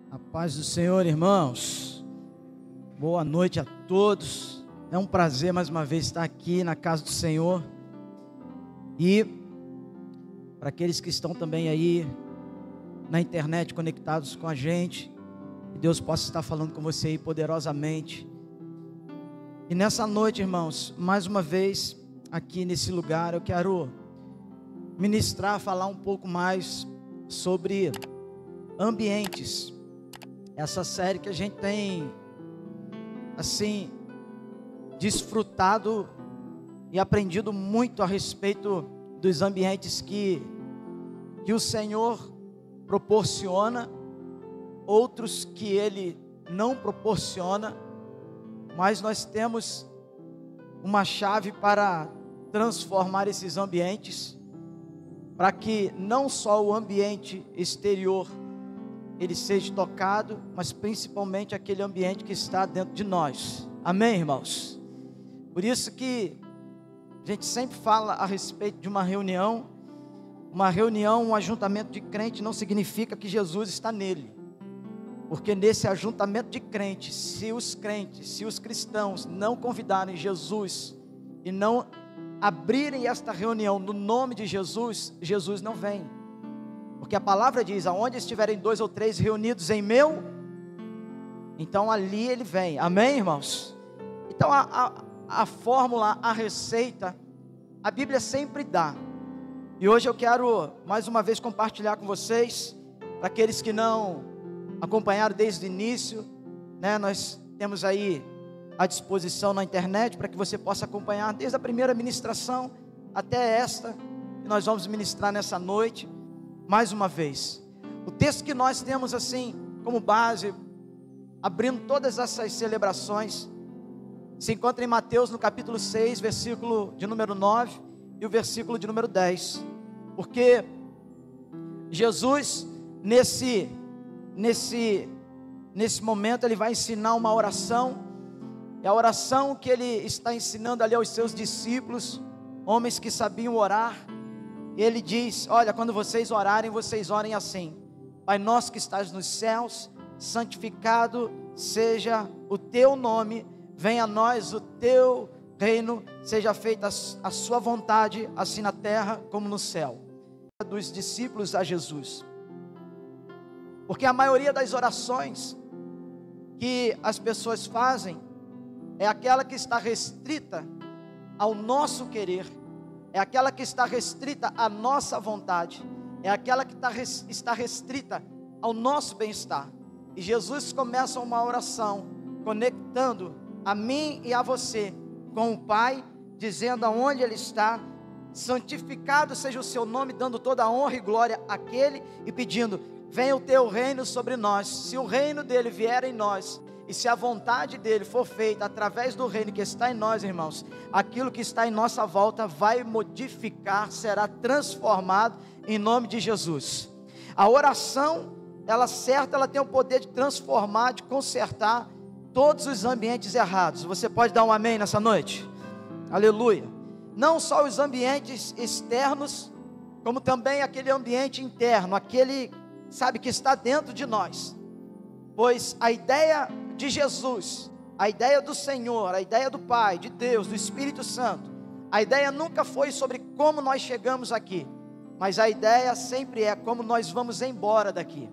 A paz do Senhor, irmãos. Boa noite a todos. É um prazer mais uma vez estar aqui na casa do Senhor. E para aqueles que estão também aí na internet conectados com a gente, que Deus possa estar falando com você aí poderosamente. E nessa noite, irmãos, mais uma vez aqui nesse lugar, eu quero ministrar, falar um pouco mais sobre ambientes. Essa série que a gente tem, assim, desfrutado e aprendido muito a respeito dos ambientes que o Senhor proporciona, outros que Ele não proporciona, mas nós temos uma chave para transformar esses ambientes, para que não só o ambiente exterior ele seja tocado, mas principalmente aquele ambiente que está dentro de nós. Amém, irmãos? Por isso que a gente sempre fala a respeito de uma reunião, um ajuntamento de crente não significa que Jesus está nele. Porque nesse ajuntamento de crentes, se os cristãos não convidarem Jesus e não abrirem esta reunião no nome de Jesus, Jesus não vem. Porque a palavra diz, aonde estiverem 2 ou 3 reunidos em meu, então ali ele vem. Amém, irmãos? Então a fórmula, a receita, a Bíblia sempre dá. E hoje eu quero mais uma vez compartilhar com vocês, para aqueles que não acompanharam desde o início, né, nós temos aí à disposição na internet, para que você possa acompanhar desde a primeira ministração até esta, que nós vamos ministrar nessa noite. Mais uma vez, o texto que nós temos assim como base, abrindo todas essas celebrações, se encontra em Mateus no capítulo 6, versículo de número 9 e o versículo de número 10, porque Jesus nesse momento ele vai ensinar uma oração, é a oração que ele está ensinando ali aos seus discípulos, homens que sabiam orar. Ele diz, olha, quando vocês orarem, vocês orem assim: Pai nosso que estás nos céus, santificado seja o teu nome, venha a nós o teu reino, seja feita a sua vontade, assim na terra como no céu. Dos discípulos a Jesus, porque a maioria das orações que as pessoas fazem é aquela que está restrita ao nosso querer, é aquela que está restrita à nossa vontade, é aquela que está restrita ao nosso bem-estar. E Jesus começa uma oração conectando a mim e a você com o Pai, dizendo aonde Ele está, santificado seja o seu nome, dando toda a honra e glória àquele, e pedindo, venha o teu reino sobre nós. Se o reino dele vier em nós, e se a vontade dele for feita através do reino que está em nós, irmãos, aquilo que está em nossa volta vai modificar, será transformado em nome de Jesus. A oração, ela tem o poder de transformar, de consertar todos os ambientes errados. Você pode dar um amém nessa noite? Aleluia. Não só os ambientes externos, como também aquele ambiente interno, aquele, sabe, que está dentro de nós. Pois a ideia de Jesus, a ideia do Senhor, a ideia do Pai, de Deus, do Espírito Santo, a ideia nunca foi sobre como nós chegamos aqui, mas a ideia sempre é como nós vamos embora daqui.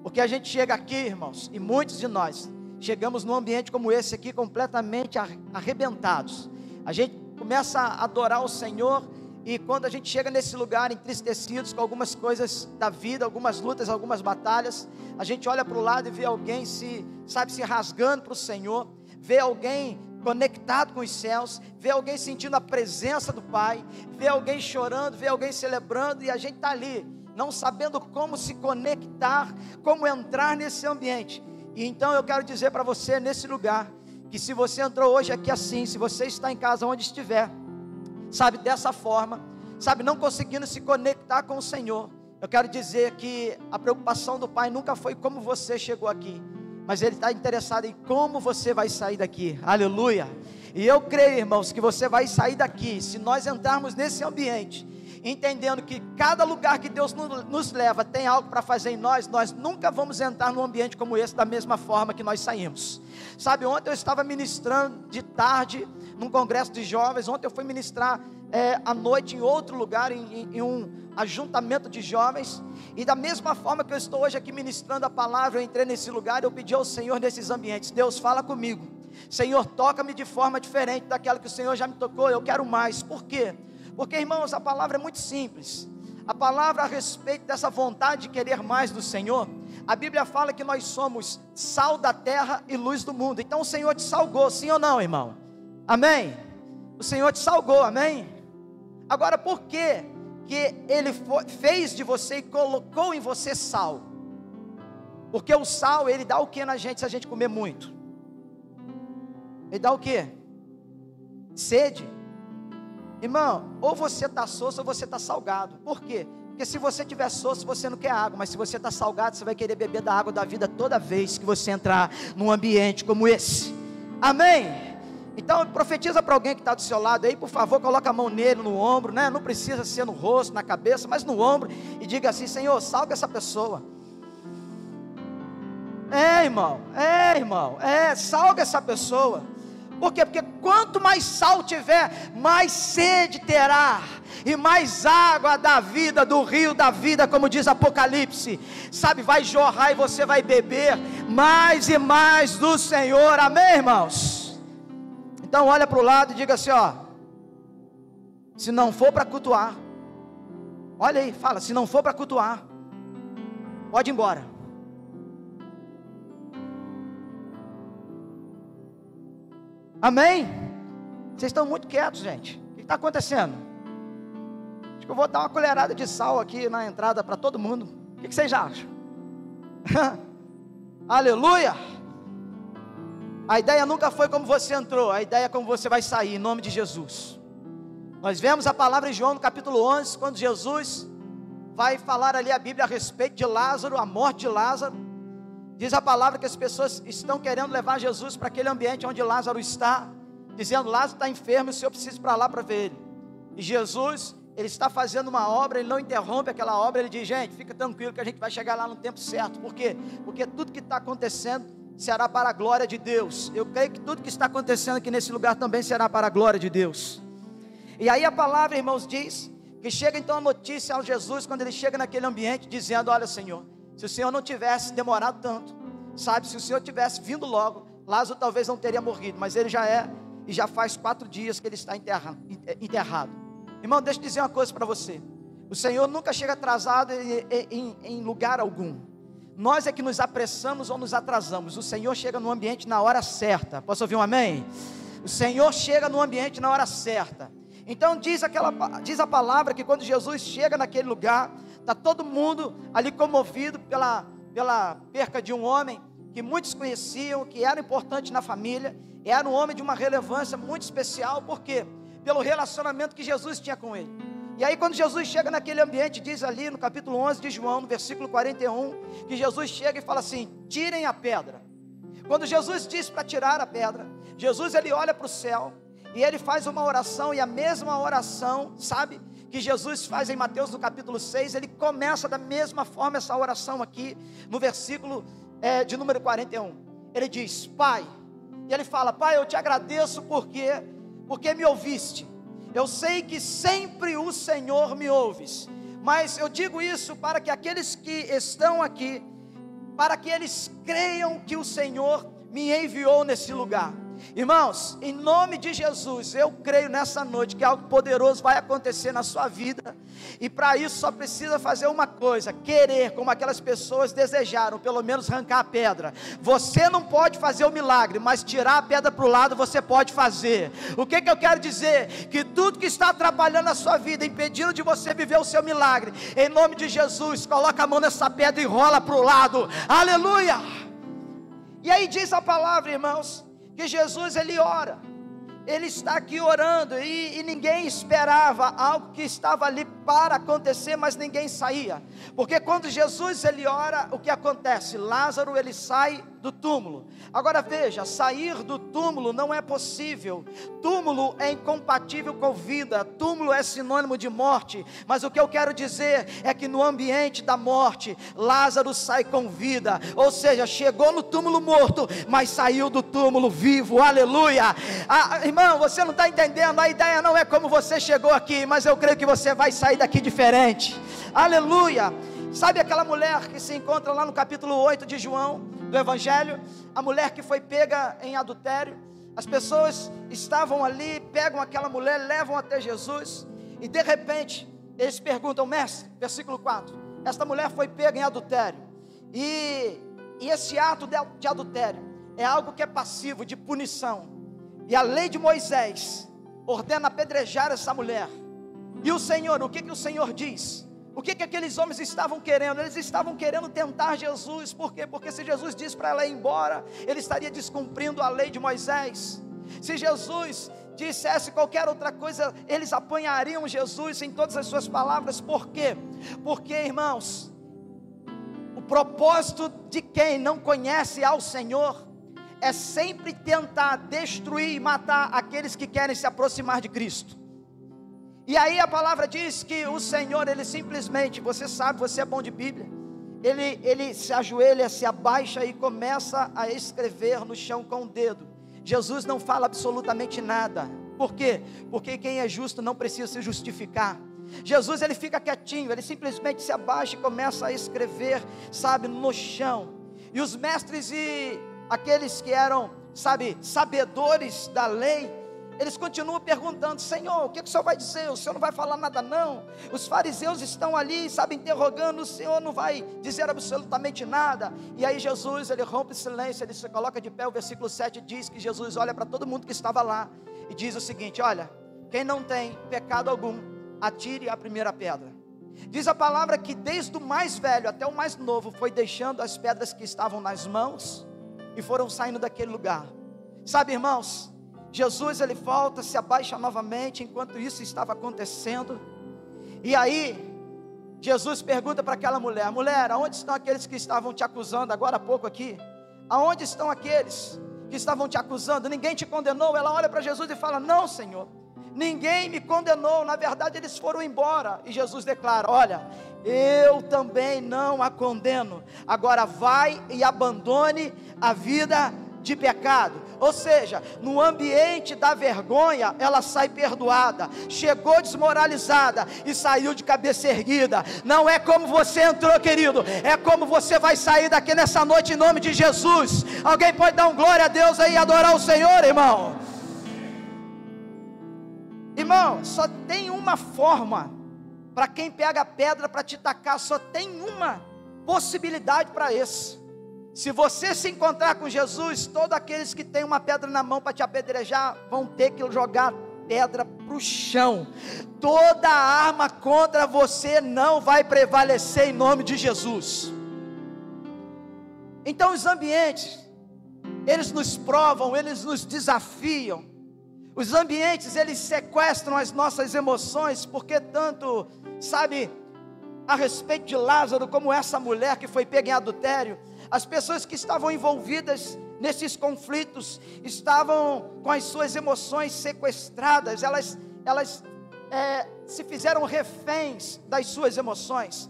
Porque a gente chega aqui, irmãos, e muitos de nós chegamos num ambiente como esse aqui completamente arrebentados. A gente começa a adorar o Senhor, e quando a gente chega nesse lugar entristecidos com algumas coisas da vida, algumas lutas, algumas batalhas, a gente olha para o lado e vê alguém se rasgando para o Senhor, vê alguém conectado com os céus, vê alguém sentindo a presença do Pai, vê alguém chorando, vê alguém celebrando, e a gente está ali, não sabendo como se conectar, como entrar nesse ambiente. E então eu quero dizer para você nesse lugar, que se você entrou hoje aqui assim, se você está em casa onde estiver, sabe, dessa forma, sabe, não conseguindo se conectar com o Senhor, eu quero dizer que a preocupação do Pai nunca foi como você chegou aqui, mas Ele está interessado em como você vai sair daqui. Aleluia. E eu creio, irmãos, que você vai sair daqui, se nós entrarmos nesse ambiente, entendendo que cada lugar que Deus nos leva tem algo para fazer em nós, nós nunca vamos entrar num ambiente como esse da mesma forma que nós saímos. Sabe, ontem eu estava ministrando de tarde num congresso de jovens, ontem eu fui ministrar à noite em outro lugar, em um ajuntamento de jovens, e da mesma forma que eu estou hoje aqui ministrando a palavra, eu entrei nesse lugar e eu pedi ao Senhor nesses ambientes: Deus, fala comigo, Senhor, toca-me de forma diferente daquela que o Senhor já me tocou, eu quero mais. Por quê? Porque, irmãos, a palavra é muito simples. A palavra a respeito dessa vontade de querer mais do Senhor, a Bíblia fala que nós somos sal da terra e luz do mundo. Então o Senhor te salgou, sim ou não, irmão? Amém? O Senhor te salgou, amém? Agora, por que Ele fez de você e colocou em você sal? Porque o sal, ele dá o que na gente se a gente comer muito? Ele dá o que? Sede. Irmão, ou você está soço ou você está salgado. Por quê? Porque se você tiver soço, você não quer água. Mas se você está salgado, você vai querer beber da água da vida toda vez que você entrar num ambiente como esse. Amém? Então profetiza para alguém que está do seu lado aí, por favor, coloca a mão nele, no ombro, né? Não precisa ser no rosto, na cabeça, mas no ombro, e diga assim: Senhor, salga essa pessoa. Irmão, salga essa pessoa. Por quê? Porque quanto mais sal tiver, mais sede terá, e mais água da vida, do rio da vida, como diz Apocalipse, sabe, vai jorrar e você vai beber mais e mais do Senhor. Amém, irmãos? Então olha para o lado e diga assim, ó: se não for para cultuar, olha aí, fala, se não for para cultuar, pode ir embora. Amém? Vocês estão muito quietos, gente. O que está acontecendo? Acho que eu vou dar uma colherada de sal aqui na entrada para todo mundo. O que vocês acham? Aleluia! A ideia nunca foi como você entrou, a ideia é como você vai sair, em nome de Jesus. Nós vemos a palavra em João no capítulo 11, quando Jesus vai falar ali a Bíblia a respeito de Lázaro, a morte de Lázaro. Diz a palavra que as pessoas estão querendo levar Jesus para aquele ambiente onde Lázaro está, dizendo: Lázaro está enfermo, o Senhor precisa ir para lá para ver ele. E Jesus, ele está fazendo uma obra, ele não interrompe aquela obra, ele diz: gente, fica tranquilo que a gente vai chegar lá no tempo certo. Por quê? Porque tudo que está acontecendo será para a glória de Deus. Eu creio que tudo que está acontecendo aqui nesse lugar também será para a glória de Deus. E aí a palavra, irmãos, diz que chega então a notícia ao Jesus, quando ele chega naquele ambiente, dizendo: olha, Senhor, se o Senhor não tivesse demorado tanto, sabe, se o Senhor tivesse vindo logo, Lázaro talvez não teria morrido, mas ele já é, e já faz 4 dias que ele está enterrado. Irmão, deixa eu dizer uma coisa para você: o Senhor nunca chega atrasado em lugar algum. Nós é que nos apressamos ou nos atrasamos. O Senhor chega no ambiente na hora certa. Posso ouvir um amém? O Senhor chega no ambiente na hora certa. Então diz a palavra que quando Jesus chega naquele lugar, está todo mundo ali comovido pela perca de um homem que muitos conheciam, que era importante na família, era um homem de uma relevância muito especial. Por quê? Pelo relacionamento que Jesus tinha com ele. E aí quando Jesus chega naquele ambiente, diz ali no capítulo 11 de João, no versículo 41, que Jesus chega e fala assim: tirem a pedra. Quando Jesus diz para tirar a pedra, Jesus ele olha para o céu, e ele faz uma oração, e a mesma oração, sabe, que Jesus faz em Mateus no capítulo 6, ele começa da mesma forma essa oração aqui, no versículo de número 41, ele diz: Pai, e ele fala: Pai, eu te agradeço porque me ouviste. Eu sei que sempre o Senhor me ouves, mas eu digo isso para que aqueles que estão aqui, para que eles creiam que o Senhor me enviou nesse lugar. Irmãos, em nome de Jesus, eu creio nessa noite que algo poderoso vai acontecer na sua vida, e para isso só precisa fazer uma coisa: querer, como aquelas pessoas desejaram, pelo menos arrancar a pedra. Você não pode fazer o milagre, mas tirar a pedra para o lado você pode fazer. O que eu quero dizer? Que tudo que está atrapalhando a sua vida, impedindo de você viver o seu milagre, em nome de Jesus, coloca a mão nessa pedra e rola para o lado. Aleluia! E aí diz a palavra, irmãos, que Jesus ele ora, ele está aqui orando, e ninguém esperava algo que estava ali para acontecer, mas ninguém saía, porque quando Jesus ele ora, o que acontece? Lázaro ele sai do túmulo. Agora veja, sair do túmulo não é possível. Túmulo é incompatível com vida, túmulo é sinônimo de morte. Mas o que eu quero dizer é que no ambiente da morte, Lázaro sai com vida, ou seja, chegou no túmulo morto, mas saiu do túmulo vivo, aleluia. Irmão, você não está entendendo, a ideia não é como você chegou aqui, mas eu creio que você vai sair daqui diferente, aleluia. Sabe aquela mulher que se encontra lá no capítulo 8 de João, do Evangelho, a mulher que foi pega em adultério? As pessoas estavam ali, pegam aquela mulher, levam até Jesus, e de repente, eles perguntam, mestre, versículo 4, esta mulher foi pega em adultério, e esse ato de adultério, é algo que é passivo de punição, e a lei de Moisés, ordena apedrejar essa mulher, e o Senhor, o que o Senhor diz? O que aqueles homens estavam querendo? Eles estavam querendo tentar Jesus. Por quê? Porque se Jesus disse para ela ir embora, ele estaria descumprindo a lei de Moisés. Se Jesus dissesse qualquer outra coisa, eles apanhariam Jesus em todas as suas palavras. Por quê? Porque, irmãos, o propósito de quem não conhece ao Senhor é sempre tentar destruir e matar aqueles que querem se aproximar de Cristo. E aí a palavra diz que o Senhor, ele simplesmente, você sabe, você é bom de Bíblia, ele se ajoelha, se abaixa e começa a escrever no chão com o dedo. Jesus não fala absolutamente nada. Por quê? Porque quem é justo não precisa se justificar. Jesus, ele fica quietinho, ele simplesmente se abaixa e começa a escrever, sabe, no chão. E os mestres e aqueles que eram, sabe, sabedores da lei, eles continuam perguntando, Senhor, o que o Senhor vai dizer? O Senhor não vai falar nada não? Os fariseus estão ali, sabe, interrogando, o Senhor não vai dizer absolutamente nada. E aí Jesus, ele rompe o silêncio, ele se coloca de pé. O versículo 7 diz que Jesus olha para todo mundo que estava lá e diz o seguinte, olha, quem não tem pecado algum, atire a primeira pedra. Diz a palavra que desde o mais velho até o mais novo, foi deixando as pedras que estavam nas mãos, e foram saindo daquele lugar. Sabe, irmãos, Jesus, ele volta, se abaixa novamente, enquanto isso estava acontecendo, e aí, Jesus pergunta para aquela mulher, mulher, aonde estão aqueles que estavam te acusando agora há pouco aqui? Aonde estão aqueles que estavam te acusando? Ninguém te condenou? Ela olha para Jesus e fala, não, Senhor, ninguém me condenou, na verdade eles foram embora. E Jesus declara, olha, eu também não a condeno, agora vai e abandone a vida de pecado. Ou seja, no ambiente da vergonha, ela sai perdoada, chegou desmoralizada e saiu de cabeça erguida. Não é como você entrou, querido, é como você vai sair daqui nessa noite em nome de Jesus. Alguém pode dar um glória a Deus aí e adorar o Senhor, irmão? Irmão, só tem uma forma para quem pega a pedra para te tacar, só tem uma possibilidade para esse. Se você se encontrar com Jesus, todos aqueles que têm uma pedra na mão para te apedrejar, vão ter que jogar pedra para o chão. Toda arma contra você não vai prevalecer em nome de Jesus. Então os ambientes, eles nos provam, eles nos desafiam. Os ambientes, eles sequestram as nossas emoções, porque tanto, sabe, a respeito de Lázaro, como essa mulher que foi pega em adultério, as pessoas que estavam envolvidas nesses conflitos, estavam com as suas emoções sequestradas, elas se fizeram reféns das suas emoções.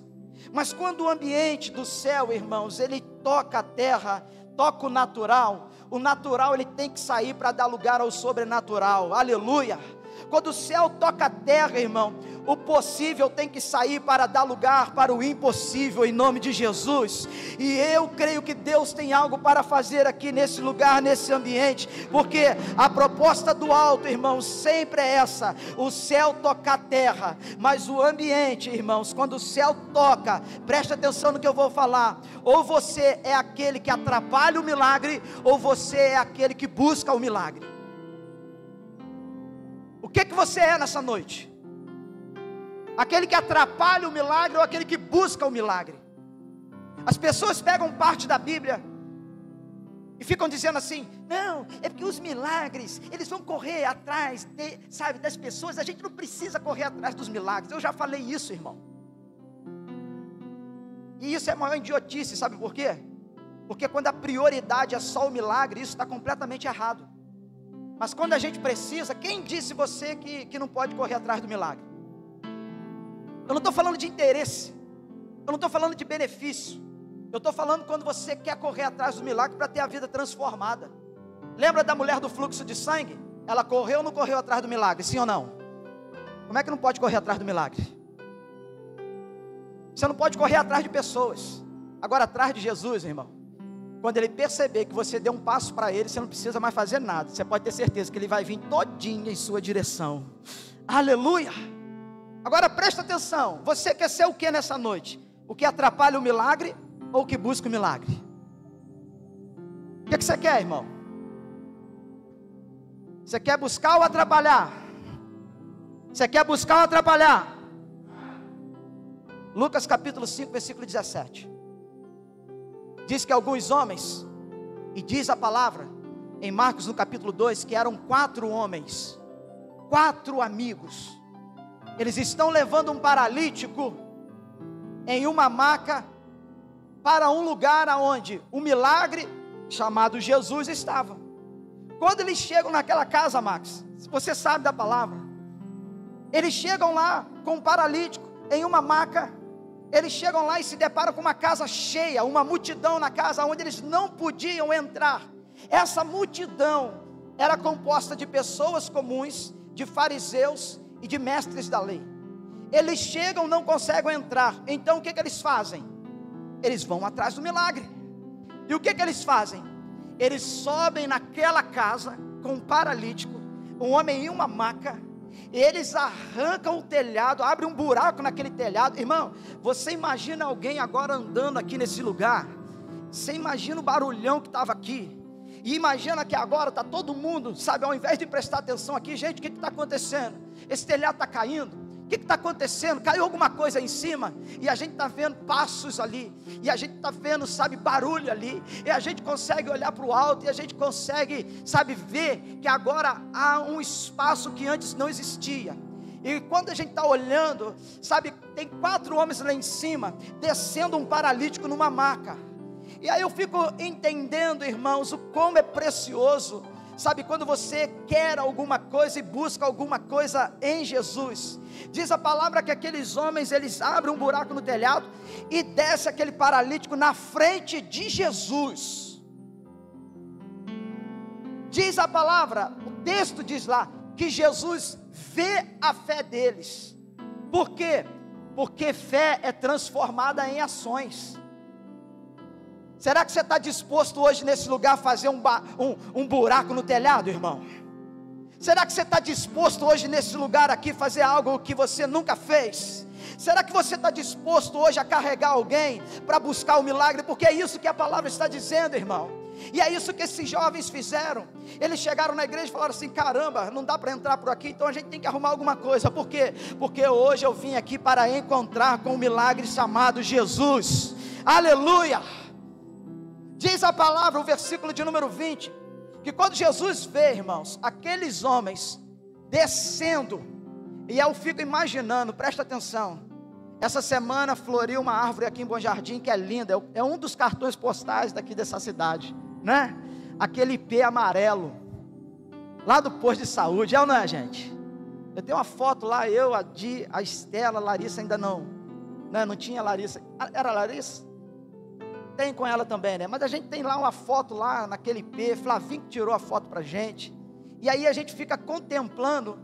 Mas quando o ambiente do céu, irmãos, ele toca a terra, toca o natural ele tem que sair para dar lugar ao sobrenatural, aleluia. Quando o céu toca a terra, irmão, o possível tem que sair para dar lugar para o impossível, em nome de Jesus. E eu creio que Deus tem algo para fazer aqui nesse lugar, nesse ambiente, porque a proposta do alto, irmãos, sempre é essa: o céu toca a terra. Mas o ambiente, irmãos, quando o céu toca, preste atenção no que eu vou falar, ou você é aquele que atrapalha o milagre, ou você é aquele que busca o milagre. O que você é nessa noite? Aquele que atrapalha o milagre ou aquele que busca o milagre? As pessoas pegam parte da Bíblia e ficam dizendo assim: não, é porque os milagres, eles vão correr atrás sabe, das pessoas. A gente não precisa correr atrás dos milagres. Eu já falei isso, irmão. E isso é a maior idiotice, sabe por quê? Porque quando a prioridade é só o milagre, isso está completamente errado. Mas quando a gente precisa, quem disse você que não pode correr atrás do milagre? Eu não estou falando de interesse, eu não estou falando de benefício, eu estou falando quando você quer correr atrás do milagre para ter a vida transformada. Lembra da mulher do fluxo de sangue? Ela correu ou não correu atrás do milagre, sim ou não? Como é que não pode correr atrás do milagre? Você não pode correr atrás de pessoas. Agora atrás de Jesus, irmão, quando ele perceber que você deu um passo para ele, você não precisa mais fazer nada. Você pode ter certeza que ele vai vir todinho em sua direção. Aleluia! Agora presta atenção. Você quer ser o que nessa noite? O que atrapalha o milagre ou o que busca o milagre? O que você quer, irmão? Você quer buscar ou atrapalhar? Você quer buscar ou atrapalhar? Lucas capítulo 5, versículo 17. Diz que alguns homens, e diz a palavra, em Marcos no capítulo 2, que eram 4 homens, 4 amigos. Eles estão levando um paralítico em uma maca para um lugar aonde o milagre chamado Jesus estava. Quando eles chegam naquela casa, Max, se você sabe da palavra, eles chegam lá com um paralítico em uma maca. Eles chegam lá e se deparam com uma casa cheia, uma multidão na casa onde eles não podiam entrar. Essa multidão era composta de pessoas comuns, de fariseus e de mestres da lei. Eles chegam, não conseguem entrar. Então o que eles fazem? Eles vão atrás do milagre. E o que eles fazem? Eles sobem naquela casa com um paralítico, um homem em uma maca. Eles arrancam o telhado, abrem um buraco naquele telhado. Irmão, você imagina alguém agora andando aqui nesse lugar? Você imagina o barulhão que estava aqui? E imagina que agora está todo mundo, sabe, ao invés de prestar atenção aqui, gente, o que está acontecendo? Esse telhado está caindo. O que está acontecendo? Caiu alguma coisa em cima, e a gente está vendo passos ali, e a gente está vendo, sabe, barulho ali, e a gente consegue olhar para o alto, e a gente consegue, sabe, ver que agora há um espaço que antes não existia. E quando a gente está olhando, sabe, tem 4 homens lá em cima, descendo um paralítico numa maca. E aí eu fico entendendo, irmãos, o como é precioso, sabe, quando você quer alguma coisa e busca alguma coisa em Jesus. Diz a palavra que aqueles homens, eles abrem um buraco no telhado e desce aquele paralítico na frente de Jesus. Diz a palavra, o texto diz lá, que Jesus vê a fé deles. Por quê? Porque fé é transformada em ações. Será que você está disposto hoje nesse lugar a fazer um buraco no telhado, irmão? Será que você está disposto hoje nesse lugar aqui fazer algo que você nunca fez? Será que você está disposto hoje a carregar alguém para buscar o milagre? Porque é isso que a palavra está dizendo, irmão. E é isso que esses jovens fizeram. Eles chegaram na igreja e falaram assim: caramba, não dá para entrar por aqui, então a gente tem que arrumar alguma coisa. Por quê? Porque hoje eu vim aqui para encontrar com o milagre chamado Jesus. Aleluia! Diz a palavra, o versículo de número 20, que quando Jesus vê, irmãos, aqueles homens descendo, e eu fico imaginando, presta atenção, essa semana floriu uma árvore aqui em Bom Jardim, que é linda, é um dos cartões postais daqui dessa cidade, né? Aquele IP amarelo, lá do posto de saúde, é ou não é, gente? Eu tenho uma foto lá, eu, a Di, a Estela, a Larissa ainda não, né? Não tinha Larissa, era Larissa? Tem com ela também, né? Mas a gente tem lá uma foto lá naquele IP, Flavinho que tirou a foto pra gente. E aí a gente fica contemplando,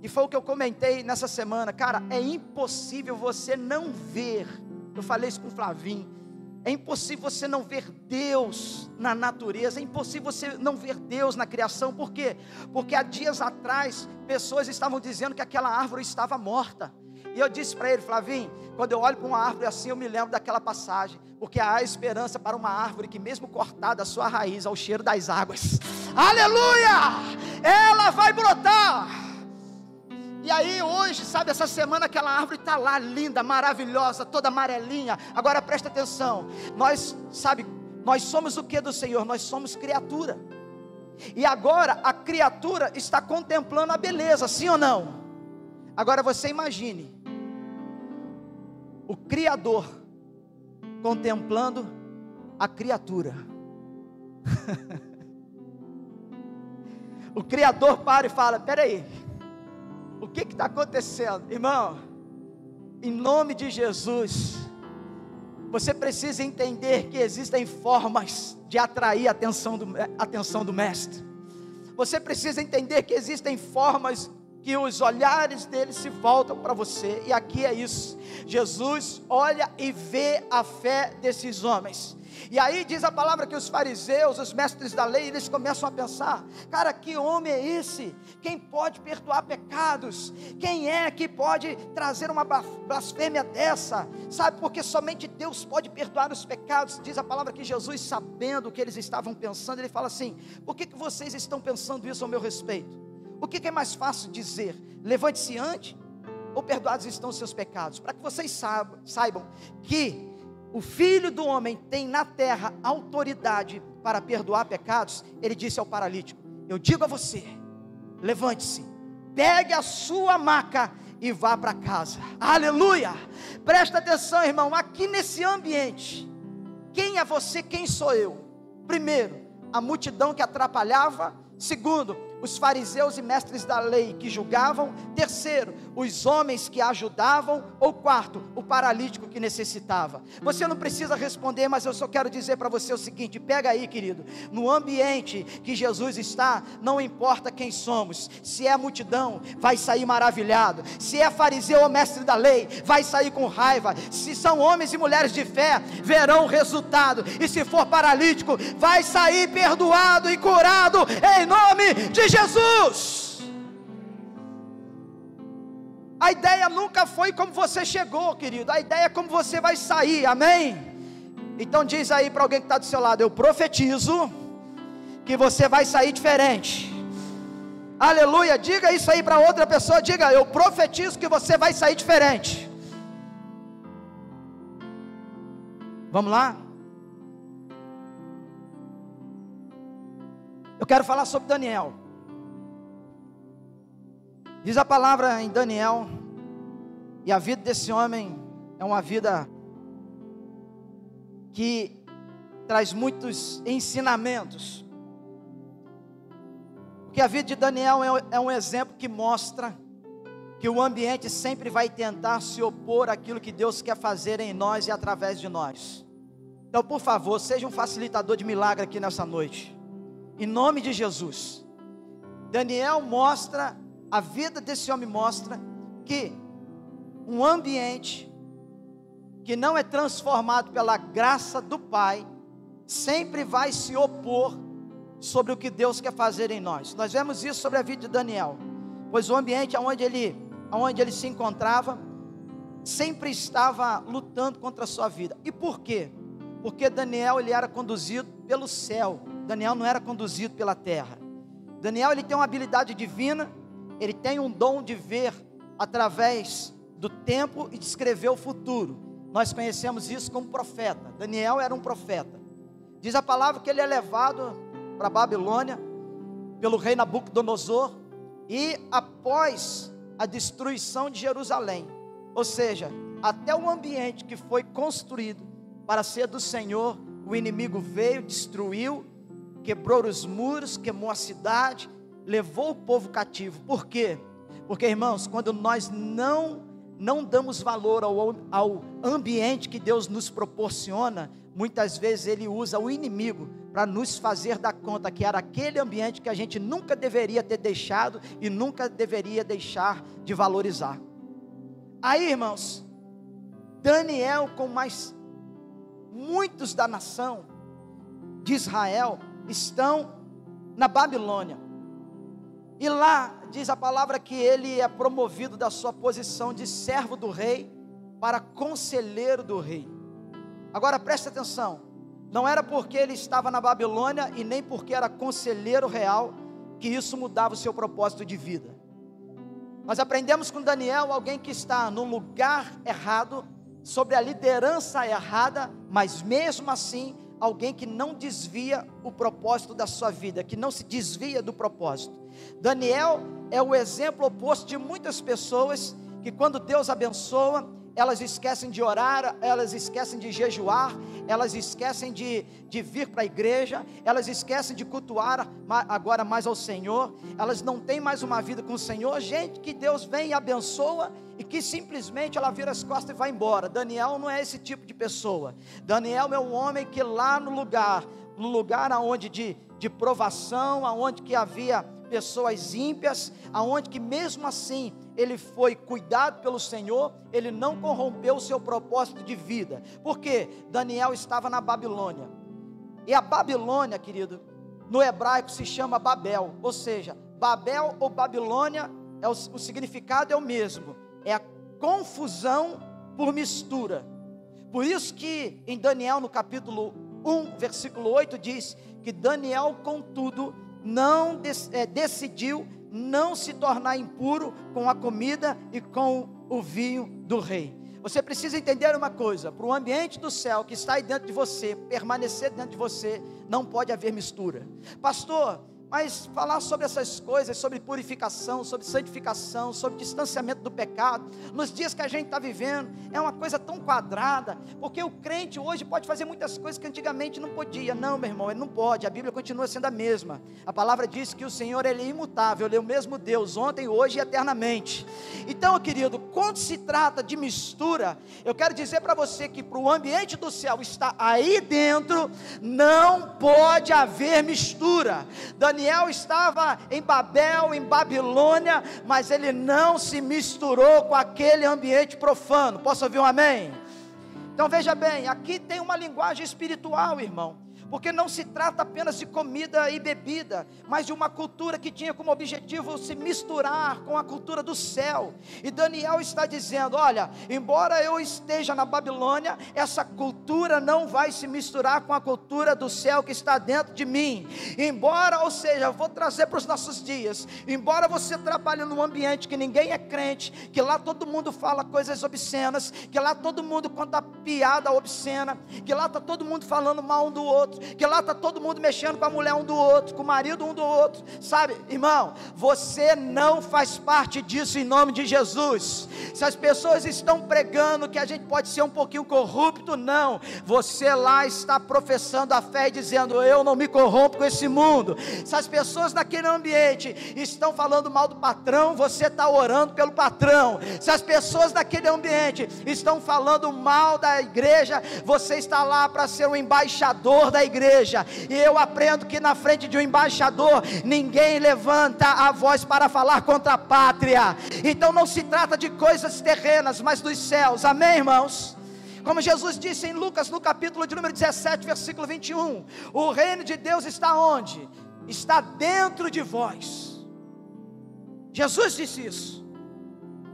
e foi o que eu comentei nessa semana, cara, é impossível você não ver, eu falei isso com o Flavinho, é impossível você não ver Deus na natureza, é impossível você não ver Deus na criação. Por quê? Porque há dias atrás, pessoas estavam dizendo que aquela árvore estava morta. E eu disse para ele: Flavinho, quando eu olho para uma árvore assim, eu me lembro daquela passagem, porque há esperança para uma árvore que mesmo cortada a sua raiz ao cheiro das águas, aleluia, ela vai brotar. E aí hoje, sabe, essa semana aquela árvore está lá, linda, maravilhosa, toda amarelinha. Agora presta atenção, nós somos o que do Senhor? Nós somos criatura. E agora a criatura está contemplando a beleza, sim ou não? Agora você imagine o Criador contemplando a criatura. O Criador para e fala: peraí, o que está acontecendo? Irmão, em nome de Jesus, você precisa entender que existem formas de atrair a atenção do Mestre. Você precisa entender que existem formas que os olhares dele se voltam para você. E aqui é isso: Jesus olha e vê a fé desses homens. E aí diz a palavra que os fariseus, os mestres da lei, eles começam a pensar: cara, que homem é esse? Quem pode perdoar pecados? Quem é que pode trazer uma blasfêmia dessa? Sabe, porque somente Deus pode perdoar os pecados. Diz a palavra que Jesus, sabendo o que eles estavam pensando, ele fala assim: por que vocês estão pensando isso ao meu respeito? O que é mais fácil dizer? Levante-se ante, ou perdoados estão os seus pecados? Para que vocês saibam que o Filho do Homem tem na terra autoridade para perdoar pecados. Ele disse ao paralítico: eu digo a você, levante-se, pegue a sua maca e vá para casa. Aleluia! Presta atenção, irmão, aqui nesse ambiente, quem é você, quem sou eu? Primeiro, a multidão que atrapalhava. Segundo, os fariseus e mestres da lei que julgavam. Terceiro, os homens que ajudavam. Ou quarto, o paralítico que necessitava. Você não precisa responder, mas eu só quero dizer para você o seguinte: pega aí, querido, no ambiente que Jesus está, não importa quem somos. Se é multidão, vai sair maravilhado. Se é fariseu ou mestre da lei, vai sair com raiva. Se são homens e mulheres de fé, verão o resultado. E se for paralítico, vai sair perdoado e curado em nome de Jesus. A ideia nunca foi como você chegou, querido. A ideia é como você vai sair, amém? Então diz aí para alguém que está do seu lado: eu profetizo que você vai sair diferente. Aleluia, diga isso aí para outra pessoa. Diga: eu profetizo que você vai sair diferente. Vamos lá? Eu quero falar sobre Daniel. Diz a palavra em Daniel, e a vida desse homem é uma vida que traz muitos ensinamentos. Porque a vida de Daniel é um exemplo que mostra que o ambiente sempre vai tentar se opor àquilo que Deus quer fazer em nós e através de nós. Então, por favor, seja um facilitador de milagre aqui nessa noite, em nome de Jesus. Daniel mostra, a vida desse homem mostra que um ambiente que não é transformado pela graça do Pai, sempre vai se opor sobre o que Deus quer fazer em nós. Nós vemos isso sobre a vida de Daniel, pois o ambiente onde ele se encontrava, sempre estava lutando contra a sua vida. E por quê? Porque Daniel, ele era conduzido pelo céu. Daniel não era conduzido pela terra. Daniel, ele tem uma habilidade divina. Ele tem um dom de ver através do tempo e de escrever o futuro. Nós conhecemos isso como profeta. Daniel era um profeta. Diz a palavra que ele é levado para a Babilônia pelo rei Nabucodonosor, e após a destruição de Jerusalém, ou seja, até o ambiente que foi construído para ser do Senhor, o inimigo veio, destruiu, quebrou os muros, queimou a cidade, levou o povo cativo. Por quê? Porque, irmãos, quando nós não damos valor ao ambiente que Deus nos proporciona, muitas vezes Ele usa o inimigo para nos fazer dar conta que era aquele ambiente que a gente nunca deveria ter deixado e nunca deveria deixar de valorizar. Aí, irmãos, Daniel, com mais muitos da nação de Israel, estão na Babilônia. E lá diz a palavra que ele é promovido da sua posição de servo do rei para conselheiro do rei. Agora preste atenção, não era porque ele estava na Babilônia e nem porque era conselheiro real que isso mudava o seu propósito de vida. Nós aprendemos com Daniel, alguém que está no lugar errado, sobre a liderança errada, mas mesmo assim, alguém que não desvia o propósito da sua vida, que não se desvia do propósito. Daniel é o exemplo oposto de muitas pessoas que, quando Deus abençoa, elas esquecem de orar, elas esquecem de jejuar, elas esquecem de vir para a igreja, elas esquecem de cultuar agora mais ao Senhor, elas não têm mais uma vida com o Senhor. Gente que Deus vem e abençoa, e que simplesmente ela vira as costas e vai embora. Daniel não é esse tipo de pessoa. Daniel é um homem que lá no lugar aonde de provação, aonde que havia pessoas ímpias, aonde que mesmo assim ele foi cuidado pelo Senhor, ele não corrompeu o seu propósito de vida. Porque Daniel estava na Babilônia, e a Babilônia, querido, no hebraico se chama Babel, ou seja, Babel ou Babilônia, o significado é o mesmo, é a confusão por mistura. Por isso que em Daniel, no capítulo 1, versículo 8, diz que Daniel, contudo, não decidiu não se tornar impuro com a comida e com o vinho do rei. Você precisa entender uma coisa: para o ambiente do céu que está aí dentro de você, permanecer dentro de você, não pode haver mistura. Pastor, mas falar sobre essas coisas, sobre purificação, sobre santificação, sobre distanciamento do pecado, nos dias que a gente está vivendo, é uma coisa tão quadrada, porque o crente hoje pode fazer muitas coisas que antigamente não podia. Não, meu irmão, ele não pode, a Bíblia continua sendo a mesma. A palavra diz que o Senhor, Ele é imutável, Ele é o mesmo Deus, ontem, hoje e eternamente. Então, querido, quando se trata de mistura, eu quero dizer para você que para o ambiente do céu está aí dentro, não pode haver mistura. Daniel estava em Babel, em Babilônia, mas ele não se misturou com aquele ambiente profano. Posso ouvir um amém? Então veja bem, aqui tem uma linguagem espiritual, irmão, porque não se trata apenas de comida e bebida, mas de uma cultura que tinha como objetivo se misturar com a cultura do céu. E Daniel está dizendo: olha, embora eu esteja na Babilônia, essa cultura não vai se misturar com a cultura do céu que está dentro de mim. Embora, ou seja, eu vou trazer para os nossos dias, embora você trabalhe num ambiente que ninguém é crente, que lá todo mundo fala coisas obscenas, que lá todo mundo conta piada obscena, que lá está todo mundo falando mal um do outro, que lá está todo mundo mexendo com a mulher um do outro, com o marido um do outro, sabe, irmão, você não faz parte disso em nome de Jesus. Se as pessoas estão pregando que a gente pode ser um pouquinho corrupto, não, você lá está professando a fé e dizendo: eu não me corrompo com esse mundo. Se as pessoas naquele ambiente estão falando mal do patrão, você está orando pelo patrão. Se as pessoas naquele ambiente estão falando mal da igreja, você está lá para ser um embaixador da igreja. E eu aprendo que na frente de um embaixador ninguém levanta a voz para falar contra a pátria. Então não se trata de coisas terrenas, mas dos céus. Amém, irmãos? Como Jesus disse em Lucas, no capítulo de número 17, versículo 21, o reino de Deus está onde? Está dentro de vós. Jesus disse isso.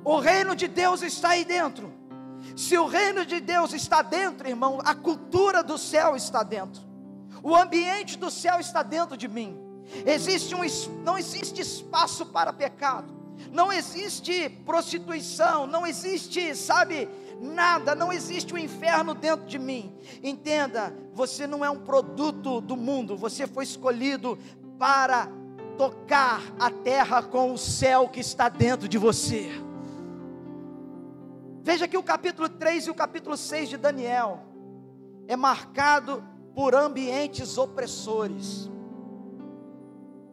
O reino de Deus está aí dentro. Se o reino de Deus está dentro, irmão, a cultura do céu está dentro. O ambiente do céu está dentro de mim. Não existe espaço para pecado, não existe prostituição, não existe, sabe, nada, não existe o inferno dentro de mim. Entenda, você não é um produto do mundo, você foi escolhido para tocar a terra com o céu que está dentro de você. Veja que o capítulo 3 e o capítulo 6 de Daniel é marcado por ambientes opressores.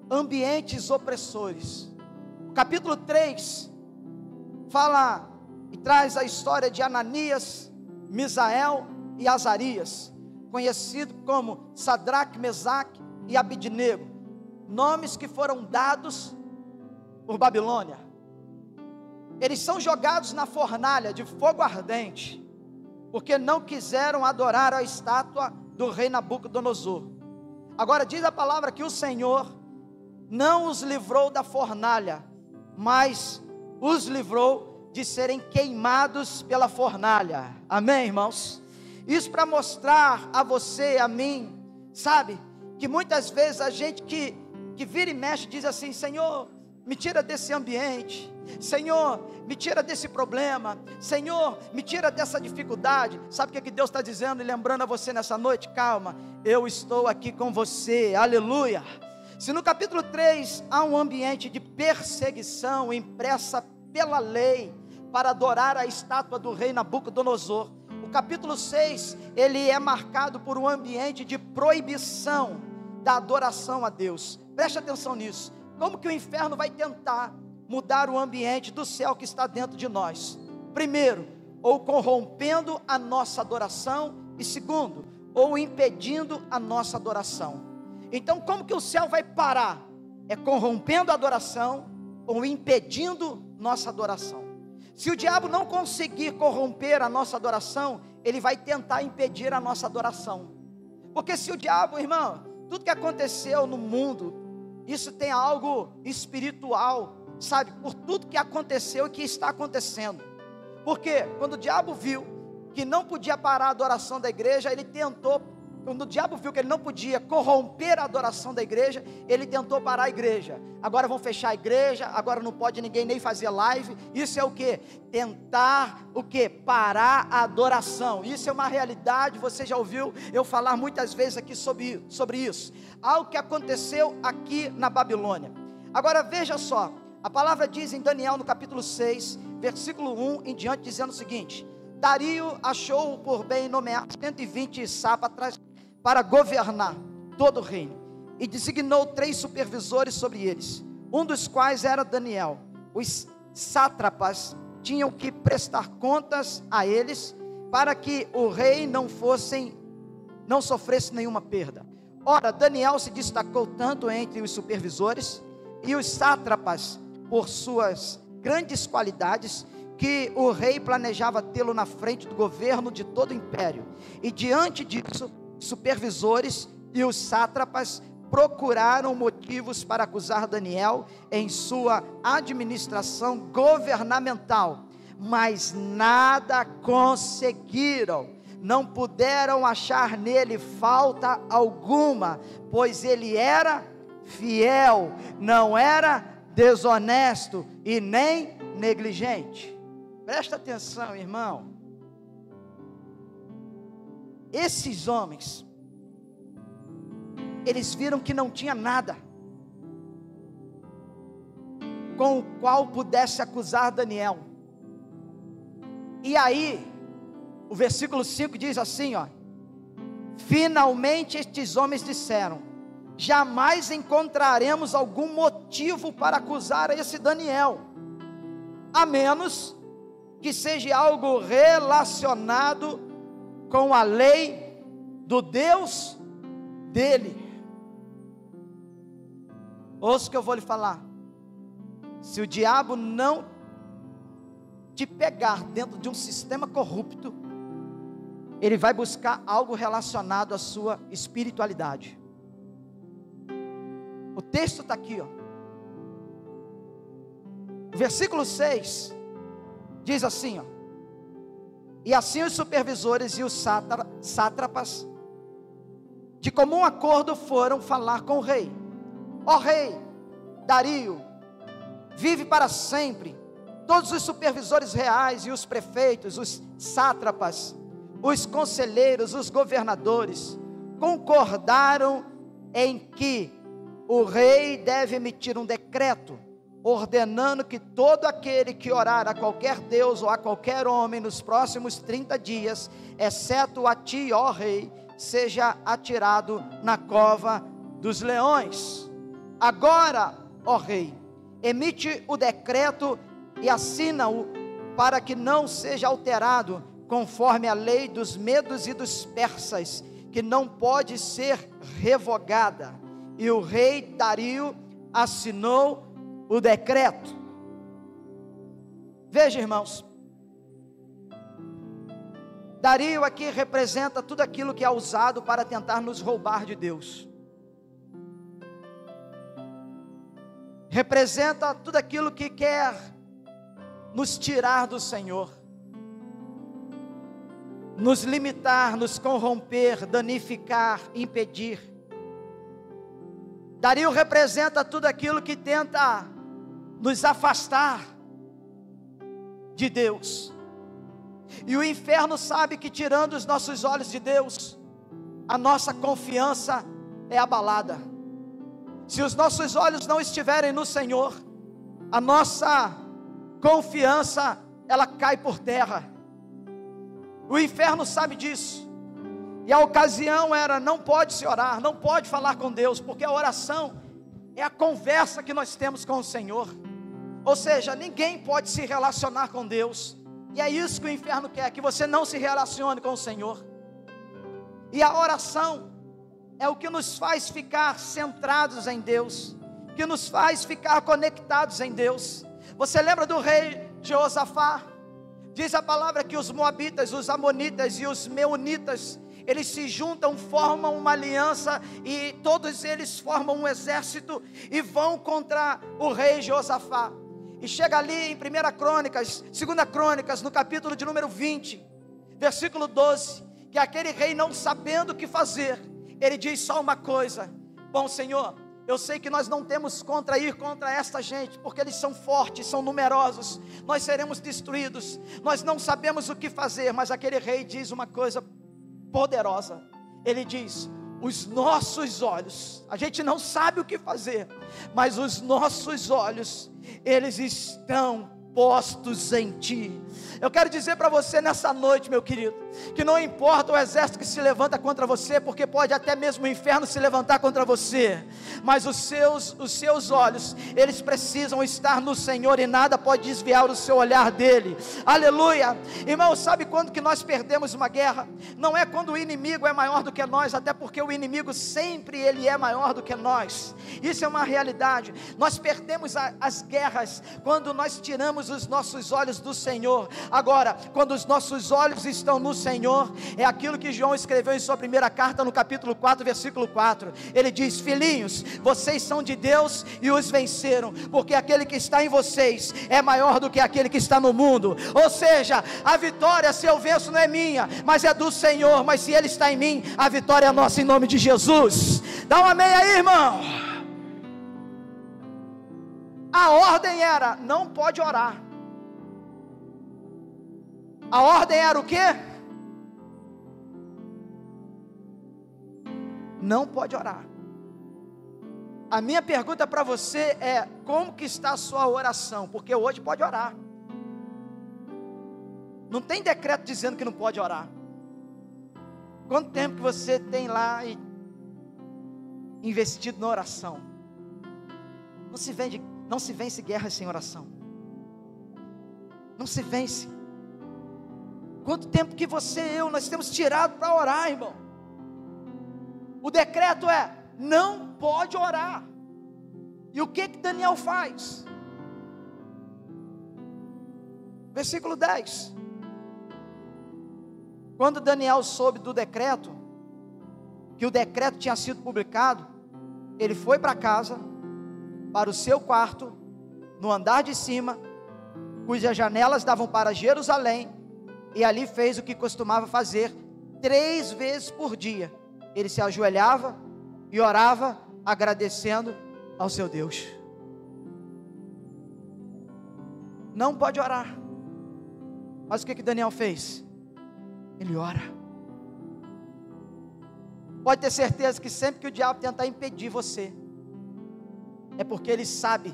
Ambientes opressores. O capítulo 3 fala e traz a história de Ananias, Misael e Azarias, conhecido como Sadraque, Mesaque e Abidnego, nomes que foram dados por Babilônia. Eles são jogados na fornalha de fogo ardente, porque não quiseram adorar a estátua do rei Nabucodonosor. Agora diz a palavra que o Senhor não os livrou da fornalha, mas os livrou de serem queimados pela fornalha. Amém, irmãos? Isso para mostrar a você e a mim, sabe, que muitas vezes a gente que vira e mexe diz assim: Senhor, me tira desse ambiente, Senhor, me tira desse problema, Senhor, me tira dessa dificuldade. Sabe o que Deus está dizendo e lembrando a você nessa noite? Calma, eu estou aqui com você, aleluia. Se no capítulo 3 há um ambiente de perseguição impressa pela lei, para adorar a estátua do rei Nabucodonosor. O capítulo 6, ele é marcado por um ambiente de proibição da adoração a Deus. Preste atenção nisso. Como que o inferno vai tentar mudar o ambiente do céu que está dentro de nós? Primeiro, ou corrompendo a nossa adoração, e segundo, ou impedindo a nossa adoração. Então, como que o céu vai parar? É corrompendo a adoração ou impedindo nossa adoração. Se o diabo não conseguir corromper a nossa adoração, ele vai tentar impedir a nossa adoração. Porque se o diabo, irmão, tudo que aconteceu no mundo, isso tem algo espiritual, sabe? Por tudo que aconteceu e que está acontecendo. Porque quando o diabo viu que não podia parar a adoração da igreja, ele tentou. Quando o diabo viu que ele não podia corromper a adoração da igreja, ele tentou parar a igreja. Agora vão fechar a igreja, agora não pode ninguém nem fazer live. Isso é o que? Tentar o que? Parar a adoração. Isso é uma realidade, você já ouviu eu falar muitas vezes aqui sobre isso. Algo que aconteceu aqui na Babilônia. Agora veja só, a palavra diz em Daniel no capítulo 6, versículo 1 em diante, dizendo o seguinte: Dario achou por bem nomear 120 sátrapas para governar todo o reino, e designou 3 supervisores sobre eles, um dos quais era Daniel. Os sátrapas tinham que prestar contas a eles, para que o rei não sofresse nenhuma perda. Ora, Daniel se destacou tanto entre os supervisores e os sátrapas por suas grandes qualidades, que o rei planejava tê-lo na frente do governo de todo o império. E diante disso, supervisores e os sátrapas procuraram motivos para acusar Daniel em sua administração governamental, mas nada conseguiram. Não puderam achar nele falta alguma, pois ele era fiel, não era desonesto e nem negligente. Presta atenção, irmão. Esses homens, eles viram que não tinha nada com o qual pudesse acusar Daniel. E aí, o versículo 5 diz assim, ó: finalmente estes homens disseram: jamais encontraremos algum motivo para acusar esse Daniel, a menos que seja algo relacionado com a lei do Deus dele. Ouça o que eu vou lhe falar. Se o diabo não te pegar dentro de um sistema corrupto, ele vai buscar algo relacionado à sua espiritualidade. O texto está aqui, ó. Versículo 6 diz assim, ó: e assim os supervisores e os sátrapas de comum acordo foram falar com o rei. Ó rei Dario, vive para sempre. Todos os supervisores reais e os prefeitos, os sátrapas, os conselheiros, os governadores concordaram em que o rei deve emitir um decreto ordenando que todo aquele que orar a qualquer Deus ou a qualquer homem nos próximos 30 dias, exceto a ti, ó rei, seja atirado na cova dos leões. Agora, ó rei, emite o decreto e assina-o para que não seja alterado, conforme a lei dos medos e dos persas, que não pode ser revogada. E o rei Dario assinou o decreto. Veja, irmãos, Dario aqui representa tudo aquilo que é usado para tentar nos roubar de Deus. Representa tudo aquilo que quer nos tirar do Senhor, nos limitar, nos corromper, danificar, impedir. Dario representa tudo aquilo que tenta nos afastar de Deus. E o inferno sabe que tirando os nossos olhos de Deus, a nossa confiança é abalada. Se os nossos olhos não estiverem no Senhor, a nossa confiança ela cai por terra. O inferno sabe disso. E a ocasião era: não pode se orar, não pode falar com Deus, porque a oração é a conversa que nós temos com o Senhor. Ou seja, ninguém pode se relacionar com Deus. E é isso que o inferno quer, que você não se relacione com o Senhor. E a oração é o que nos faz ficar centrados em Deus, que nos faz ficar conectados em Deus. Você lembra do rei Jeosafá? Diz a palavra que os moabitas, os amonitas e os meunitas, eles se juntam, formam uma aliança, e todos eles formam um exército e vão contra o rei Jeosafá. E chega ali em 1 Crônicas, 2 Crônicas, no capítulo de número 20, versículo 12, que aquele rei, não sabendo o que fazer, ele diz só uma coisa: bom, Senhor, eu sei que nós não temos ir contra esta gente, porque eles são fortes, são numerosos, nós seremos destruídos, nós não sabemos o que fazer. Mas aquele rei diz uma coisa poderosa, ele diz: os nossos olhos, a gente não sabe o que fazer, mas os nossos olhos, eles estão postos em Ti. Eu quero dizer para você nessa noite, meu querido, que não importa o exército que se levanta contra você, porque pode até mesmo o inferno se levantar contra você, mas os seus olhos, eles precisam estar no Senhor, e nada pode desviar o seu olhar dele. Aleluia. Irmão, sabe quando que nós perdemos uma guerra? Não é quando o inimigo é maior do que nós, até porque o inimigo sempre ele é maior do que nós. Isso é uma realidade. Nós perdemos as guerras quando nós tiramos os nossos olhos do Senhor. Agora, quando os nossos olhos estão no Senhor, é aquilo que João escreveu em sua primeira carta, no capítulo 4, versículo 4. Ele diz: filhinhos, vocês são de Deus e os venceram, porque aquele que está em vocês é maior do que aquele que está no mundo. Ou seja, a vitória, se eu venço, não é minha, mas é do Senhor. Mas se Ele está em mim, a vitória é nossa, em nome de Jesus. Dá um amém aí, irmão. A ordem era: não pode orar. A ordem era o quê? Não pode orar. A minha pergunta para você é: como que está a sua oração? Porque hoje pode orar. Não tem decreto dizendo que não pode orar. Quanto tempo que você tem lá investido na oração? Não se vence guerra sem oração. Não se vence. Quanto tempo que você e eu, nós temos tirado para orar, irmão? O decreto é: não pode orar. E o que Daniel faz? Versículo 10. Quando Daniel soube do decreto, que o decreto tinha sido publicado, ele foi para casa, para o seu quarto, no andar de cima, cujas janelas davam para Jerusalém, e ali fez o que costumava fazer 3 vezes por dia. Ele se ajoelhava e orava, agradecendo ao seu Deus. Não pode orar. Mas o que Daniel fez? Ele ora. Pode ter certeza que sempre que o diabo tentar impedir você, é porque ele sabe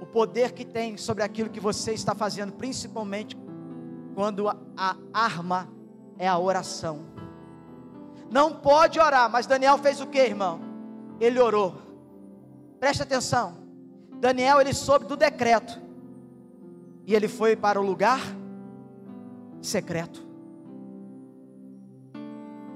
o poder que tem sobre aquilo que você está fazendo, principalmente quando a arma é a oração. Não pode orar, mas Daniel fez o que, irmão? Ele orou. Preste atenção. Daniel, ele soube do decreto, e ele foi para o lugar secreto.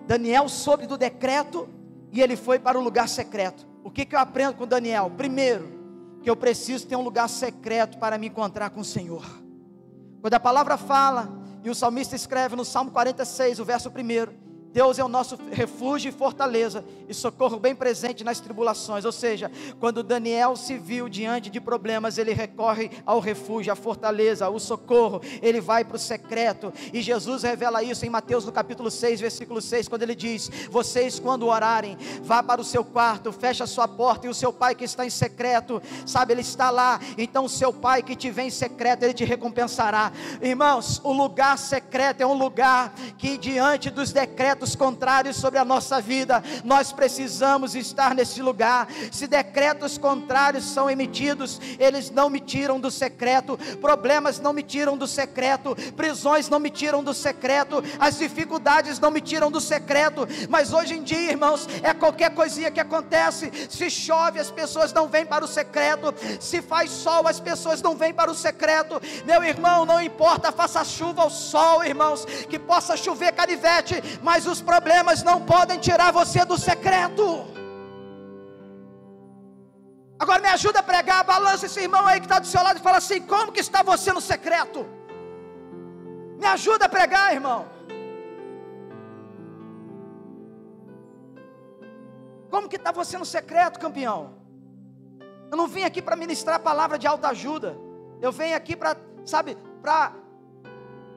Daniel soube do decreto, e ele foi para o lugar secreto. O que eu aprendo com Daniel? Primeiro, que eu preciso ter um lugar secreto para me encontrar com o Senhor. Quando a palavra fala, e o salmista escreve no Salmo 46, o verso 1: Deus é o nosso refúgio e fortaleza, e socorro bem presente nas tribulações. Ou seja, quando Daniel se viu diante de problemas, ele recorre ao refúgio, à fortaleza, ao socorro. Ele vai para o secreto, e Jesus revela isso em Mateus no capítulo 6, versículo 6, quando ele diz: vocês quando orarem, vá para o seu quarto, feche a sua porta, e o seu pai que está em secreto, sabe, ele está lá. Então o seu pai que te vê em secreto, ele te recompensará. Irmãos, o lugar secreto é um lugar que diante dos decretos decretos contrários sobre a nossa vida, nós precisamos estar nesse lugar. Se decretos contrários são emitidos, eles não me tiram do secreto, problemas não me tiram do secreto, prisões não me tiram do secreto, as dificuldades não me tiram do secreto. Mas hoje em dia, irmãos, é qualquer coisinha que acontece. Se chove, as pessoas não vêm para o secreto. Se faz sol, as pessoas não vêm para o secreto. Meu irmão, não importa, faça chuva ou sol, irmãos, que possa chover canivete, mas os problemas não podem tirar você do secreto. Agora me ajuda a pregar, balança esse irmão aí que está do seu lado e fala assim: como que está você no secreto? Me ajuda a pregar, irmão. Como que está você no secreto, campeão? Eu não vim aqui para ministrar a palavra de autoajuda. Eu venho aqui para, sabe, para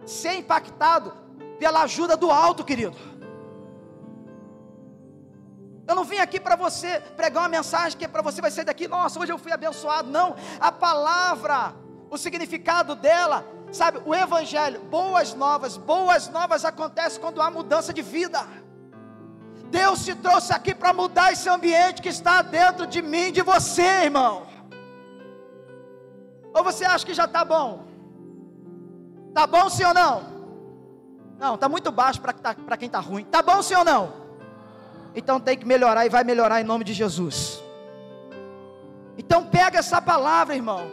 ser impactado pela ajuda do alto, querido. Eu não vim aqui para você pregar uma mensagem que para você vai sair daqui: nossa, hoje eu fui abençoado. Não, a palavra, o significado dela, sabe, o evangelho, boas novas acontecem quando há mudança de vida. Deus te trouxe aqui para mudar esse ambiente que está dentro de mim, de você, irmão. Ou você acha que já está bom? Está bom sim ou não? Não, está muito baixo para quem está ruim. Está bom sim ou não? Então tem que melhorar, e vai melhorar em nome de Jesus. Então pega essa palavra, irmão.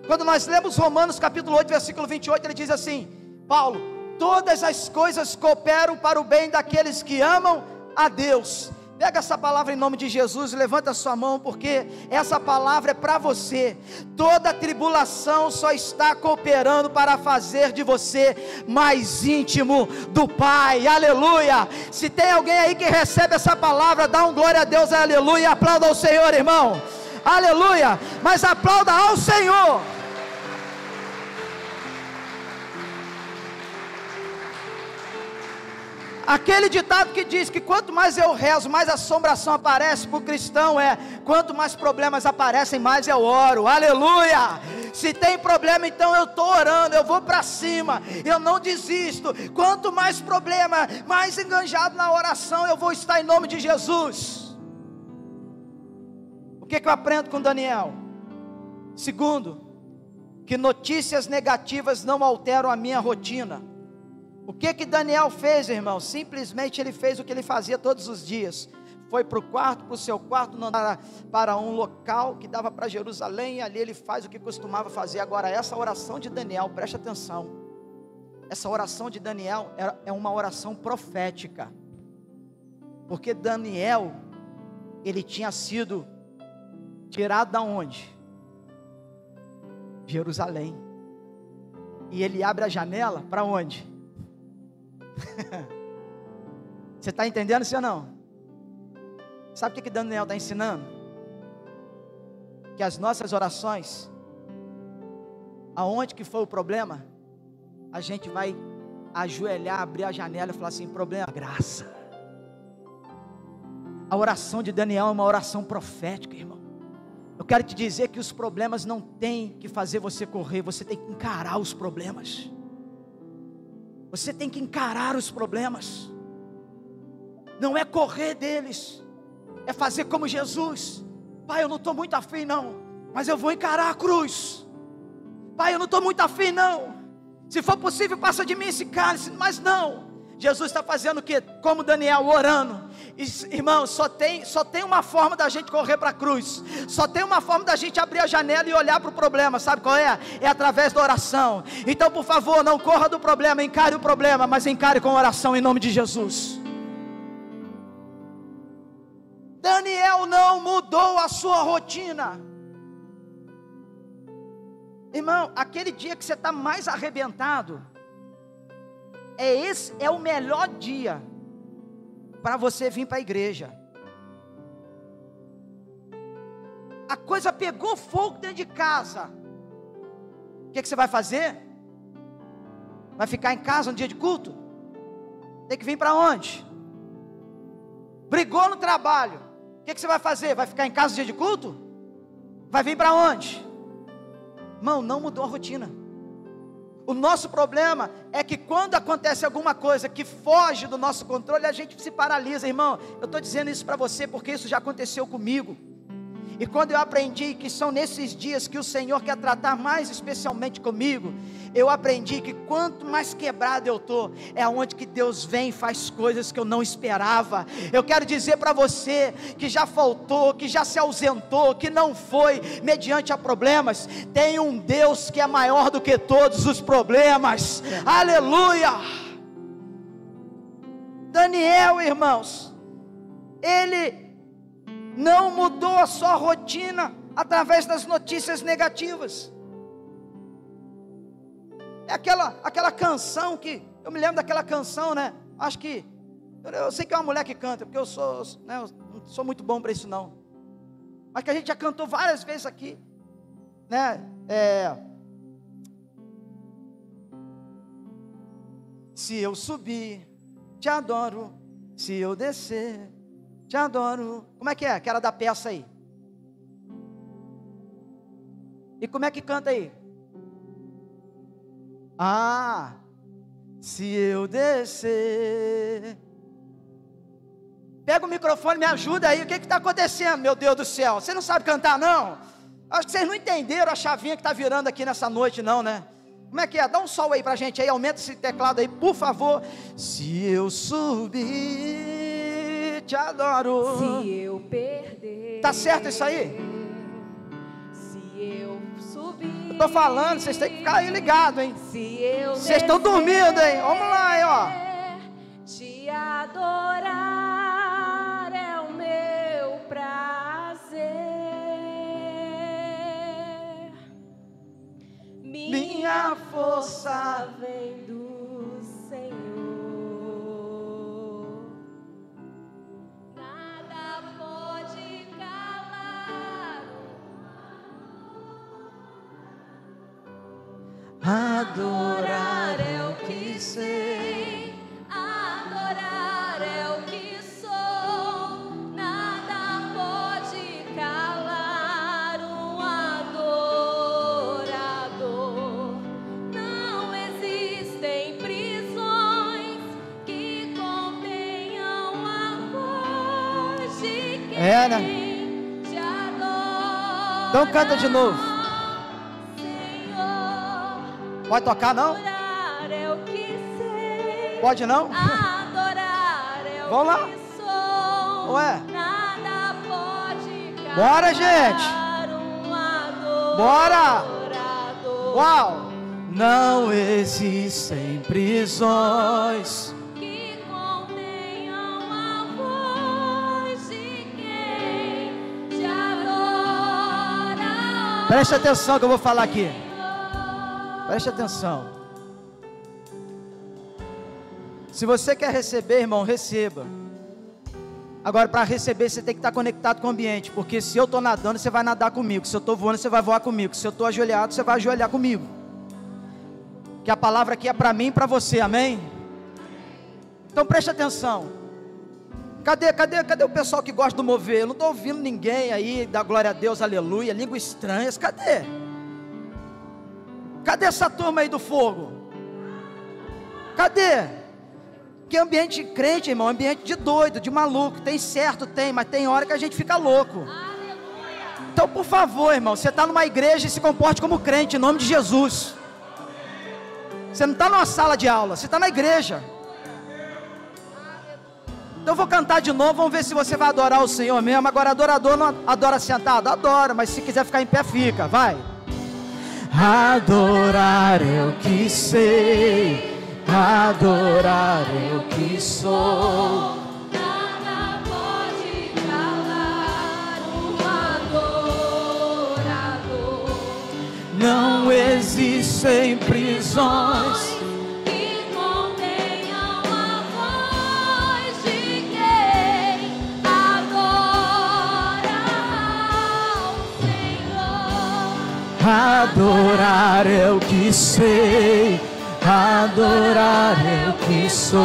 Quando nós lemos Romanos capítulo 8, versículo 28, ele diz assim: Paulo, todas as coisas cooperam para o bem daqueles que amam a Deus. Pega essa palavra em nome de Jesus e levanta a sua mão, porque essa palavra é para você. Toda tribulação só está cooperando para fazer de você mais íntimo do Pai. Aleluia. Se tem alguém aí que recebe essa palavra, dá um glória a Deus, aleluia. Aplauda ao Senhor, irmão. Aleluia. Mas aplauda ao Senhor. Aquele ditado que diz que quanto mais eu rezo, mais assombração aparece. Para o cristão quanto mais problemas aparecem, mais eu oro. Aleluia. Se tem problema, então eu estou orando, eu vou para cima, eu não desisto. Quanto mais problema, mais enganjado na oração eu vou estar em nome de Jesus. O que eu aprendo com Daniel? Segundo, que notícias negativas não alteram a minha rotina. O que Daniel fez, irmão? Simplesmente ele fez o que ele fazia todos os dias. Foi para o quarto, para o seu quarto, para um local que dava para Jerusalém, e ali ele faz o que costumava fazer. Agora, essa oração de Daniel, preste atenção. Essa oração de Daniel é uma oração profética. Porque Daniel, ele tinha sido tirado da onde? Jerusalém. E ele abre a janela para onde? Você está entendendo isso ou não? Sabe o que Daniel está ensinando? Que as nossas orações, aonde que for o problema, a gente vai ajoelhar, abrir a janela e falar assim: problema, graça. A oração de Daniel é uma oração profética, irmão. Eu quero te dizer que os problemas não têm que fazer você correr, você tem que encarar os problemas. Você tem que encarar os problemas. Não é correr deles, é fazer como Jesus. Pai, eu não estou muito afim não, mas eu vou encarar a cruz. Pai, eu não estou muito afim não, se for possível passa de mim esse cálice. Mas não, Jesus está fazendo o que? Como Daniel, orando. Irmão, só tem uma forma da gente correr para a cruz. Só tem uma forma da gente abrir a janela e olhar para o problema. Sabe qual é? É através da oração. Então por favor, não corra do problema, encare o problema, mas encare com oração em nome de Jesus. Daniel não mudou a sua rotina. Irmão, aquele dia que você está mais arrebentado, esse é o melhor dia para você vir para a igreja. A coisa pegou fogo dentro de casa. O que você vai fazer? Vai ficar em casa no dia de culto? Tem que vir para onde? Brigou no trabalho. O que você vai fazer? Vai ficar em casa no dia de culto? Vai vir para onde? Irmão, não mudou a rotina. O nosso problema é que quando acontece alguma coisa que foge do nosso controle, a gente se paralisa, irmão. Eu estou dizendo isso para você porque isso já aconteceu comigo. E quando eu aprendi que são nesses dias que o Senhor quer tratar mais especialmente comigo, eu aprendi que quanto mais quebrado eu estou, é onde que Deus vem e faz coisas que eu não esperava. Eu quero dizer para você que já faltou, que já se ausentou, que não foi mediante a problemas, tem um Deus que é maior do que todos os problemas. Aleluia! Daniel, irmãos, ele não mudou a sua rotina através das notícias negativas. É aquela canção que, eu me lembro daquela canção, né? Acho que, eu sei que é uma mulher que canta, porque eu não sou muito bom para isso não. Mas que a gente já cantou várias vezes aqui, né? Se eu subir, te adoro. Se eu descer, te adoro. Como é? Que era da peça aí. E como é que canta aí? Se eu descer. Pega o microfone, me ajuda aí. O que está acontecendo, meu Deus do céu? Você não sabe cantar, não? Acho que vocês não entenderam a chavinha que está virando aqui nessa noite, não, né? Como é que é? Dá um sol aí pra gente aí. Aumenta esse teclado aí, por favor. Se eu subir, te adoro. Se eu perder, tá certo isso aí? Se eu subir, eu tô falando, vocês têm que ficar aí ligados, hein? Se eu vocês estão dormindo, hein? Vamos lá, aí, ó. Te adorar é o meu prazer. Minha força vem do Senhor. Nada pode calar. Adorar é o que sei. Adorar é o que sou. Nada pode calar um adorador. Não existem prisões que contenham a voz de quem te adora. Então canta de novo. Pode tocar não? É o que sei. Pode não? Adorar é o vamos lá. Que sou. Ué. Nada pode calar. Bora, gente. Bora. Uau. Não existem prisões que contenham a voz de quem te adora. Preste atenção que eu vou falar aqui. Preste atenção. Se você quer receber, irmão, receba. Agora, para receber, você tem que estar conectado com o ambiente. Porque se eu estou nadando, você vai nadar comigo. Se eu estou voando, você vai voar comigo. Se eu estou ajoelhado, você vai ajoelhar comigo. Que a palavra aqui é para mim e para você, amém? Então preste atenção. Cadê o pessoal que gosta do mover? Eu não estou ouvindo ninguém aí, da glória a Deus, aleluia, língua estranhas, cadê? Cadê essa turma aí do fogo? Cadê? Que ambiente crente, irmão, ambiente de doido, de maluco. Tem certo, tem, mas tem hora que a gente fica louco. Então, por favor, irmão, você está numa igreja e se comporte como crente, em nome de Jesus. Você não está numa sala de aula, você está na igreja. Então eu vou cantar de novo, vamos ver se você vai adorar o Senhor mesmo. Agora, adorador não adora sentado? Adora, mas se quiser ficar em pé, fica, vai. Adorar é o que sei, adorar é o que sou. Nada pode calar um adorador. Não existem prisões que contenham a voz de quem adora ao Senhor. Adorar é o que sei, adorar é o que sou.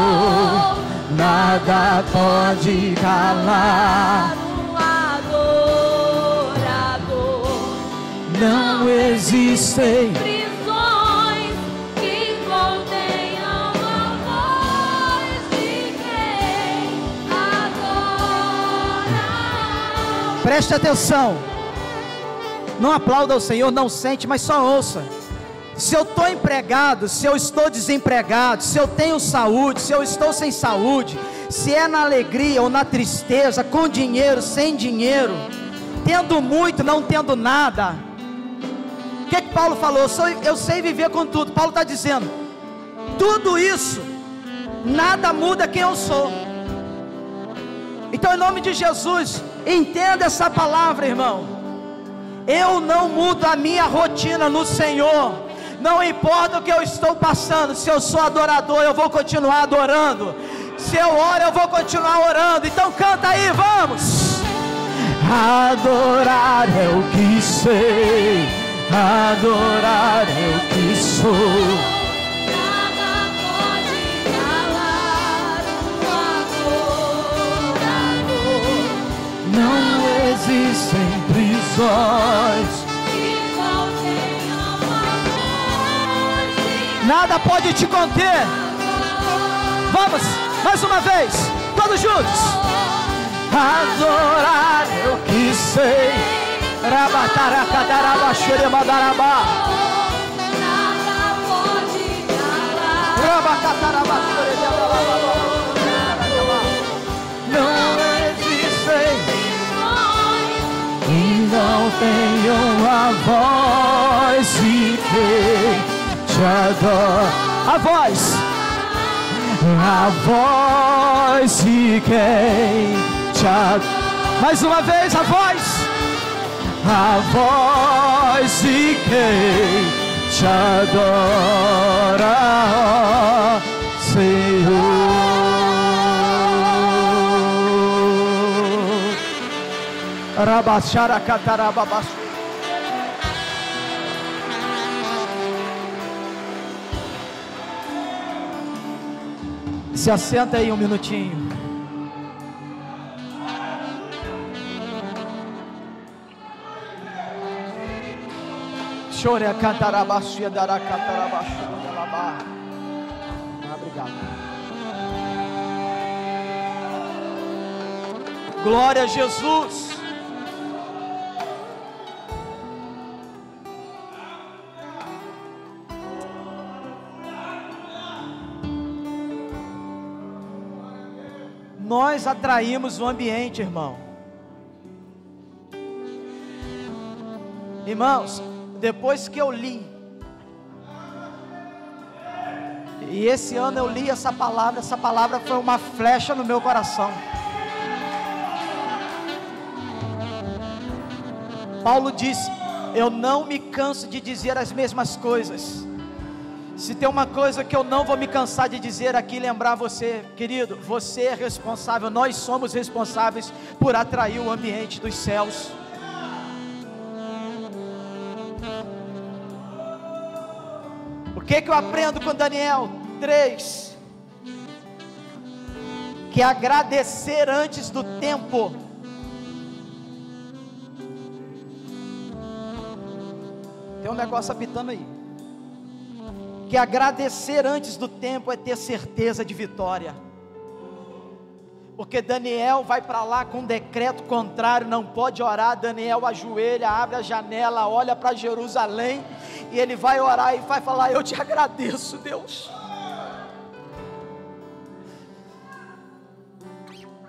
Nada pode calar um adorador. Não existem prisões que Preste atenção. Não aplauda o Senhor, não sente, mas só ouça. Se eu estou empregado, se eu estou desempregado, se eu tenho saúde, se eu estou sem saúde, se é na alegria ou na tristeza, com dinheiro, sem dinheiro, tendo muito, não tendo nada, o que Paulo falou? Eu sei viver com tudo. Paulo está dizendo, tudo isso, nada muda quem eu sou. Então, em nome de Jesus, entenda essa palavra, irmão. Eu não mudo a minha rotina no Senhor. Não importa o que eu estou passando. Se eu sou adorador, eu vou continuar adorando. Se eu oro, eu vou continuar orando. Então canta aí, vamos. Adorar é o que sei, adorar é o que sou. Não existem prisões, nada pode te conter. Vamos, mais uma vez, todos juntos. Adorar eu que sei. Rabataracadarabashuremadarabá. Não existem e não tenham a voz de quem te adora. A voz de quem te adora. Mais uma vez a voz de quem te adora, Senhor. Rabacharacatarababaçu. Se assenta aí um minutinho. Chore a cantarabaçu e dará cantarabaçu. Obrigado. Glória a Jesus. Nós atraímos o ambiente, irmão. Irmãos, depois que eu li, e esse ano eu li essa palavra foi uma flecha no meu coração. Paulo disse: eu não me canso de dizer as mesmas coisas. Se tem uma coisa que eu não vou me cansar de dizer aqui, lembrar você, querido, você é responsável, nós somos responsáveis por atrair o ambiente dos céus. O que eu aprendo com Daniel 3? Que agradecer antes do tempo. Tem um negócio apitando aí. Que agradecer antes do tempo é ter certeza de vitória. Porque Daniel vai para lá com um decreto contrário, não pode orar. Daniel ajoelha, abre a janela, olha para Jerusalém, e ele vai orar e vai falar: eu te agradeço, Deus.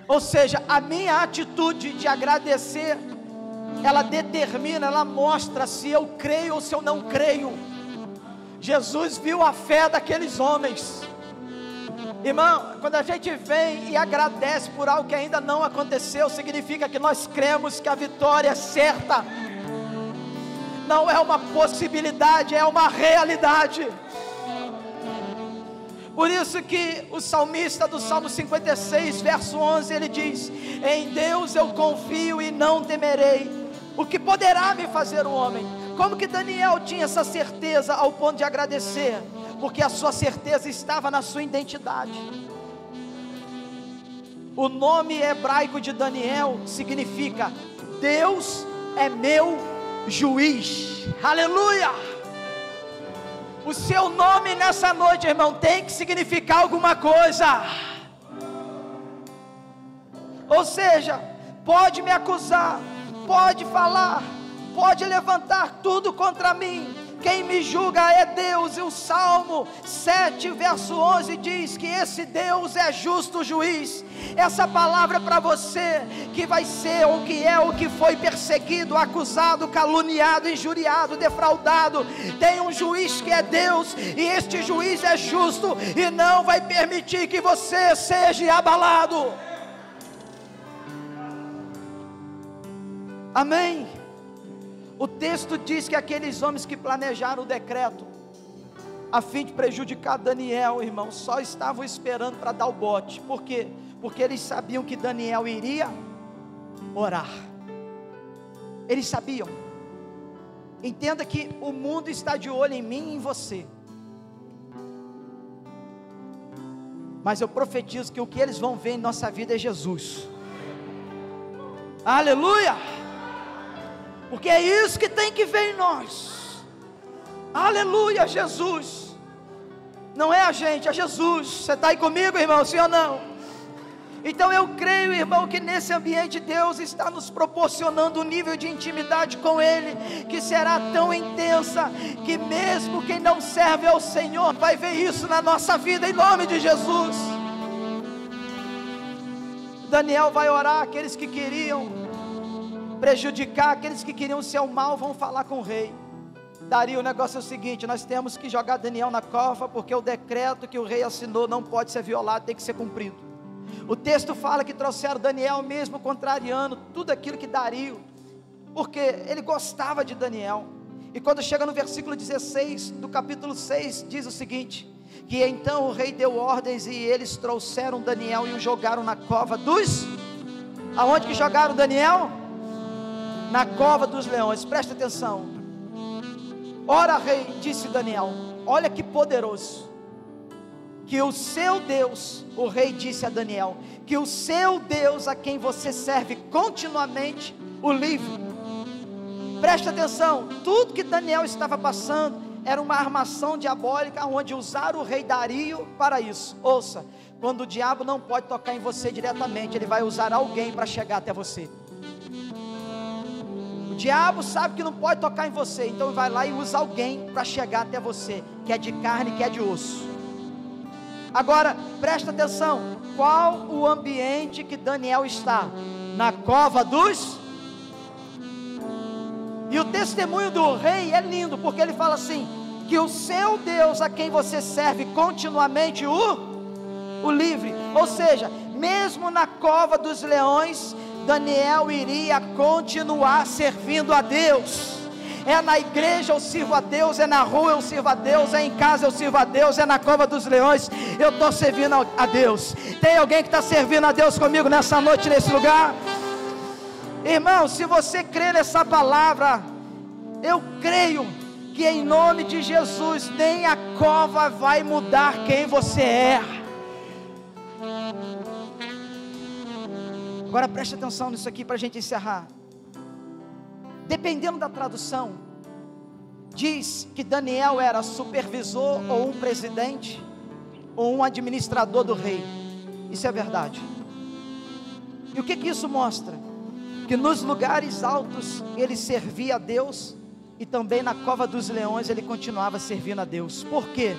Ou seja, a minha atitude de agradecer, ela determina, ela mostra se eu creio ou se eu não creio. Jesus viu a fé daqueles homens. Irmão, quando a gente vem e agradece por algo que ainda não aconteceu, significa que nós cremos que a vitória é certa. Não é uma possibilidade, é uma realidade. Por isso que o salmista do Salmo 56, verso 11, ele diz: em Deus eu confio e não temerei. O que poderá me fazer o homem? Como que Daniel tinha essa certeza ao ponto de agradecer? Porque a sua certeza estava na sua identidade. O nome hebraico de Daniel significa: Deus é meu juiz. Aleluia! O seu nome nessa noite, irmão, tem que significar alguma coisa. Ou seja, pode me acusar, pode falar, pode levantar tudo contra mim. Quem me julga é Deus. E o Salmo 7 verso 11 diz que esse Deus é justo juiz. Essa palavra é para você que vai ser ou que é ou que foi perseguido, acusado, caluniado, injuriado, defraudado. Tem um juiz que é Deus, e este juiz é justo e não vai permitir que você seja abalado. Amém. O texto diz que aqueles homens que planejaram o decreto a fim de prejudicar Daniel, irmão, só estavam esperando para dar o bote. Por quê? Porque eles sabiam que Daniel iria orar. Eles sabiam. Entenda que o mundo está de olho em mim e em você. Mas eu profetizo que o que eles vão ver em nossa vida é Jesus. Aleluia! Porque é isso que tem que ver em nós. Aleluia, Jesus. Não é a gente, é Jesus. Você está aí comigo, irmão, sim ou não? Então eu creio, irmão, que nesse ambiente Deus está nos proporcionando um nível de intimidade com Ele, que será tão intensa, que mesmo quem não serve ao Senhor vai ver isso na nossa vida, em nome de Jesus. Daniel vai orar, aqueles que queriam prejudicar, aqueles que queriam ser o mal, vão falar com o rei. Dario, o negócio é o seguinte: nós temos que jogar Daniel na cova, porque o decreto que o rei assinou não pode ser violado, tem que ser cumprido. O texto fala que trouxeram Daniel mesmo contrariando tudo aquilo que Dario, porque ele gostava de Daniel. E quando chega no versículo 16 do capítulo 6, diz o seguinte: que então o rei deu ordens e eles trouxeram Daniel e o jogaram na cova dos... Aonde que jogaram Daniel? Na cova dos leões. Presta atenção. Ora, rei, disse Daniel, olha que poderoso, que o seu Deus, o rei disse a Daniel, que o seu Deus a quem você serve continuamente o livre. Presta atenção, tudo que Daniel estava passando era uma armação diabólica, onde usaram o rei Dario para isso. Ouça, quando o diabo não pode tocar em você diretamente, ele vai usar alguém para chegar até você. O diabo sabe que não pode tocar em você, então vai lá e usa alguém para chegar até você, que é de carne, que é de osso. Agora, presta atenção, qual o ambiente que Daniel está? Na cova dos... E o testemunho do rei é lindo, porque ele fala assim, que o seu Deus a quem você serve continuamente o livre. Ou seja, mesmo na cova dos leões, Daniel iria continuar servindo a Deus. É na igreja eu sirvo a Deus, é na rua eu sirvo a Deus, é em casa eu sirvo a Deus, é na cova dos leões eu estou servindo a Deus. Tem alguém que está servindo a Deus comigo nessa noite, nesse lugar? Irmão, se você crê nessa palavra, eu creio que em nome de Jesus, nem a cova vai mudar quem você é. Agora preste atenção nisso aqui para a gente encerrar. Dependendo da tradução, diz que Daniel era supervisor ou um presidente ou um administrador do rei. Isso é verdade. E o que isso mostra? Que nos lugares altos ele servia a Deus, e também na cova dos leões ele continuava servindo a Deus. Por quê?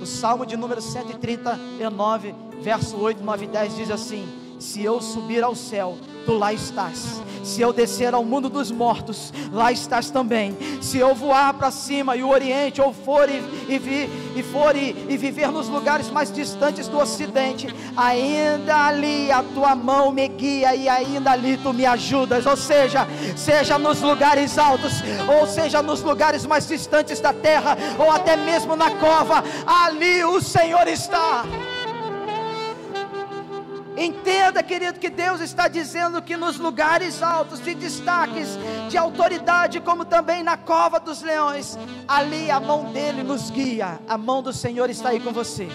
O Salmo de número 139, verso 8, 9 e 10 diz assim: se eu subir ao céu, tu lá estás. Se eu descer ao mundo dos mortos, lá estás também. Se eu voar para cima e o oriente, ou for e viver nos lugares mais distantes do ocidente, ainda ali a tua mão me guia e ainda ali tu me ajudas. Ou seja, seja nos lugares altos, ou seja nos lugares mais distantes da terra, ou até mesmo na cova, ali o Senhor está. Entenda, querido, que Deus está dizendo que nos lugares altos, de destaques, de autoridade, como também na cova dos leões, ali a mão dele nos guia. A mão do Senhor está aí com você.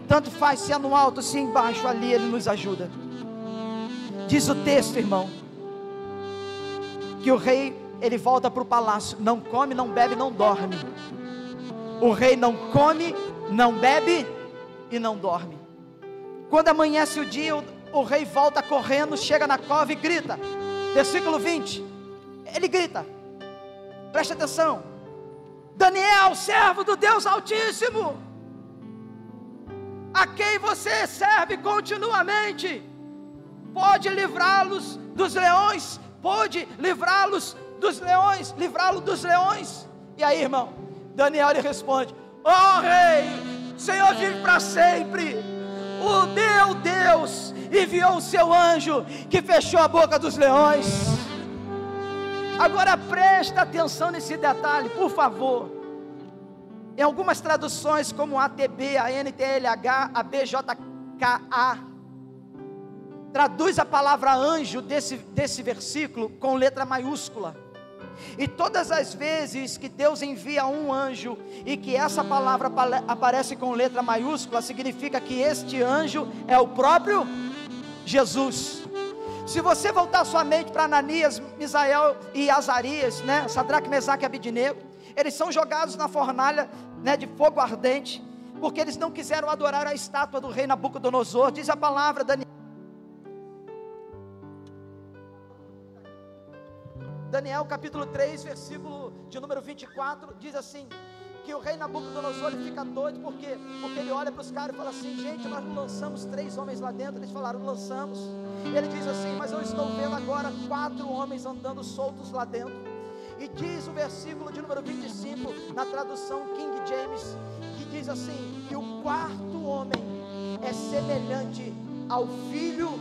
Tanto faz se é no alto, se embaixo, ali ele nos ajuda. Diz o texto, irmão, que o rei, ele volta para o palácio, não come, não bebe, não dorme. O rei não come, não bebe e não dorme. Quando amanhece o dia, o rei volta correndo, chega na cova e grita: Versículo 20, ele grita, preste atenção: Daniel, servo do Deus Altíssimo, a quem você serve continuamente, pode livrá-los dos leões, pode livrá-los dos leões, livrá-lo dos leões. E aí, irmão, Daniel lhe responde: ó rei, o Senhor vive para sempre. O meu Deus enviou o seu anjo que fechou a boca dos leões. Agora presta atenção nesse detalhe, por favor. Em algumas traduções, como a ATB, a NTLH, a BJKA, traduz a palavra anjo desse versículo com letra maiúscula. E todas as vezes que Deus envia um anjo e que essa palavra aparece com letra maiúscula, significa que este anjo é o próprio Jesus. Se você voltar sua mente para Ananias, Misael e Azarias, né, Sadraque, Mesaque e Abidnego, eles são jogados na fornalha, né, de fogo ardente, porque eles não quiseram adorar a estátua do rei Nabucodonosor. Diz a palavra, Daniel capítulo 3, versículo de número 24, diz assim, que o rei Nabucodonosor ele fica doido, porque ele olha para os caras e fala assim: gente, nós não lançamos 3 homens lá dentro. Eles falaram: lançamos. Ele diz assim: mas eu estou vendo agora 4 homens andando soltos lá dentro. E diz o versículo de número 25, na tradução King James, que diz assim, que o 4º homem é semelhante ao Filho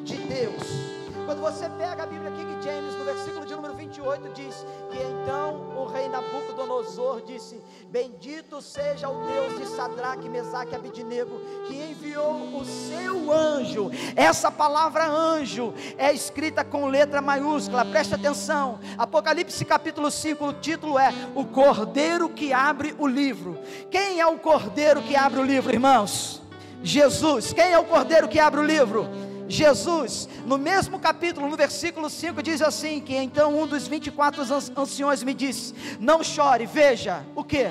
de Deus. Quando você pega a Bíblia King James, no versículo de número 28, diz que então o rei Nabucodonosor disse: bendito seja o Deus de Sadraque, Mesaque e Abidnego, que enviou o seu anjo. Essa palavra anjo é escrita com letra maiúscula, preste atenção. Apocalipse capítulo 5, o título é o Cordeiro que abre o livro. Quem é o Cordeiro que abre o livro, irmãos? Jesus. Quem é o Cordeiro que abre o livro? Jesus. No mesmo capítulo, no versículo 5, diz assim, que então um dos 24 anciões me disse: não chore, veja, o que?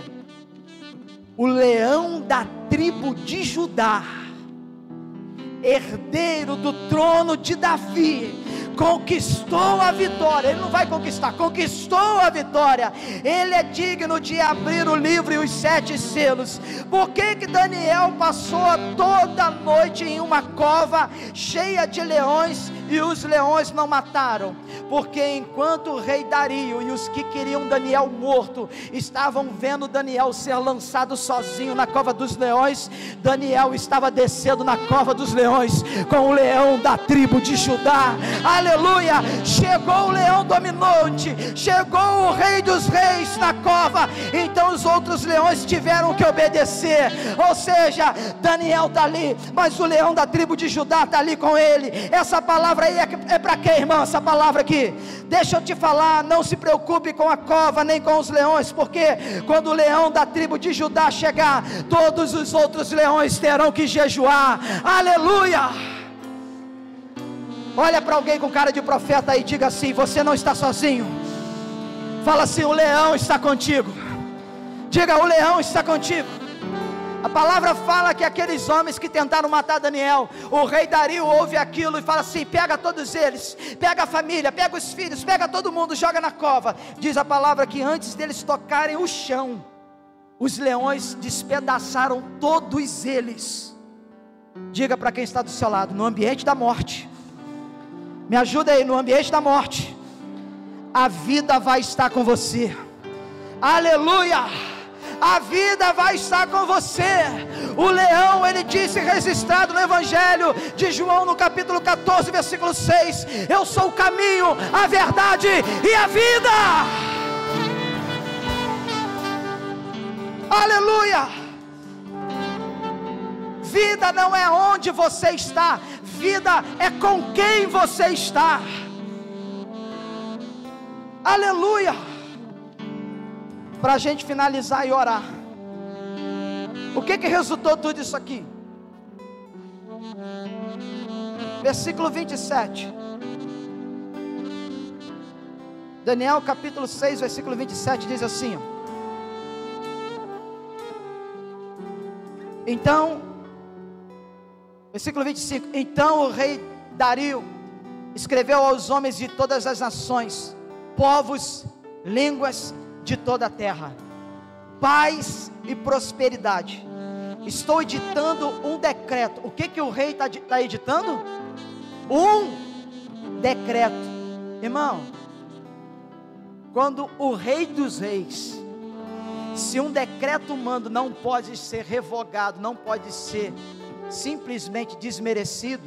O leão da tribo de Judá, herdeiro do trono de Davi, conquistou a vitória. Ele não vai conquistar, conquistou a vitória. Ele é digno de abrir o livro e os 7 selos. Por que Daniel passou toda a noite em uma cova cheia de leões e os leões não mataram? Porque enquanto o rei Dario e os que queriam Daniel morto estavam vendo Daniel ser lançado sozinho na cova dos leões, Daniel estava descendo na cova dos leões com o leão da tribo de Judá. Aleluia! Chegou o leão dominante, chegou o rei dos reis na cova, então os outros leões tiveram que obedecer. Ou seja, Daniel está ali, mas o leão da tribo de Judá está ali com ele. Essa palavra aí é para quê, irmão? Essa palavra aqui, deixa eu te falar, não se preocupe com a cova nem com os leões, porque quando o leão da tribo de Judá chegar, todos os outros leões terão que jejuar. Aleluia! Olha para alguém com cara de profeta aí e diga assim: você não está sozinho. Fala assim: o leão está contigo. Diga: o leão está contigo. A palavra fala que aqueles homens que tentaram matar Daniel, o rei Dario ouve aquilo e fala assim: pega todos eles, pega a família, pega os filhos, pega todo mundo, joga na cova. Diz a palavra que antes deles tocarem o chão, os leões despedaçaram todos eles. Diga para quem está do seu lado: no ambiente da morte, me ajuda aí, no ambiente da morte, a vida vai estar com você. Aleluia! A vida vai estar com você. O leão, ele disse, registrado no Evangelho de João, no capítulo 14, versículo 6: eu sou o caminho, a verdade e a vida. Aleluia! Vida não é onde você está, vida é com quem você está. Aleluia! Para a gente finalizar e orar, o que resultou tudo isso aqui? Versículo 27, Daniel capítulo 6, versículo 27 diz assim: então, versículo 25, então o rei Dario escreveu aos homens de todas as nações, povos, línguas de toda a terra, paz e prosperidade. Estou editando um decreto. O que o rei está editando? Um decreto. Irmão, quando o rei dos reis, se um decreto humano não pode ser revogado, não pode ser simplesmente desmerecido,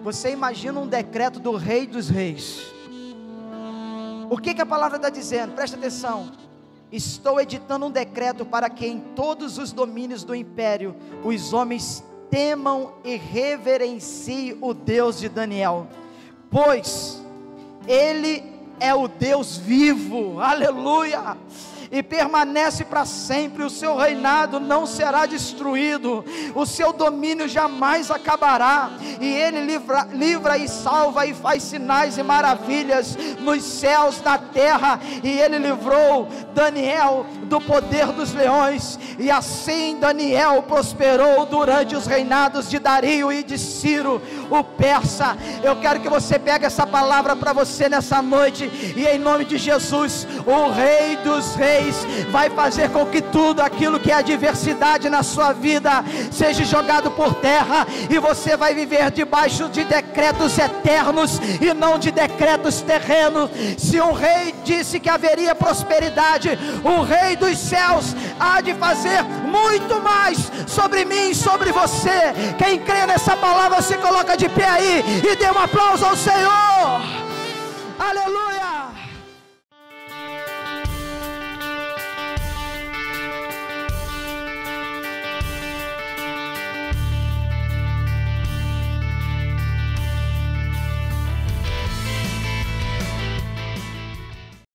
você imagina um decreto do rei dos reis. O que a palavra está dizendo? Presta atenção. Estou editando um decreto para que em todos os domínios do império, os homens temam e reverenciem o Deus de Daniel, pois Ele é o Deus vivo, aleluia, e permanece para sempre. O seu reinado não será destruído, o seu domínio jamais acabará, e Ele livra e salva e faz sinais e maravilhas nos céus, na terra. E Ele livrou Daniel do poder dos leões, e assim Daniel prosperou durante os reinados de Dario e de Ciro, o persa. Eu quero que você pegue essa palavra para você nessa noite, e em nome de Jesus, o Rei dos Reis vai fazer com que tudo aquilo que é adversidade na sua vida seja jogado por terra, e você vai viver debaixo de decretos eternos e não de decretos terrenos. Se um rei disse que haveria prosperidade, o Rei dos céus há de fazer muito mais sobre mim e sobre você. Quem crê nessa palavra se coloca de pé aí e dê um aplauso ao Senhor. Aleluia.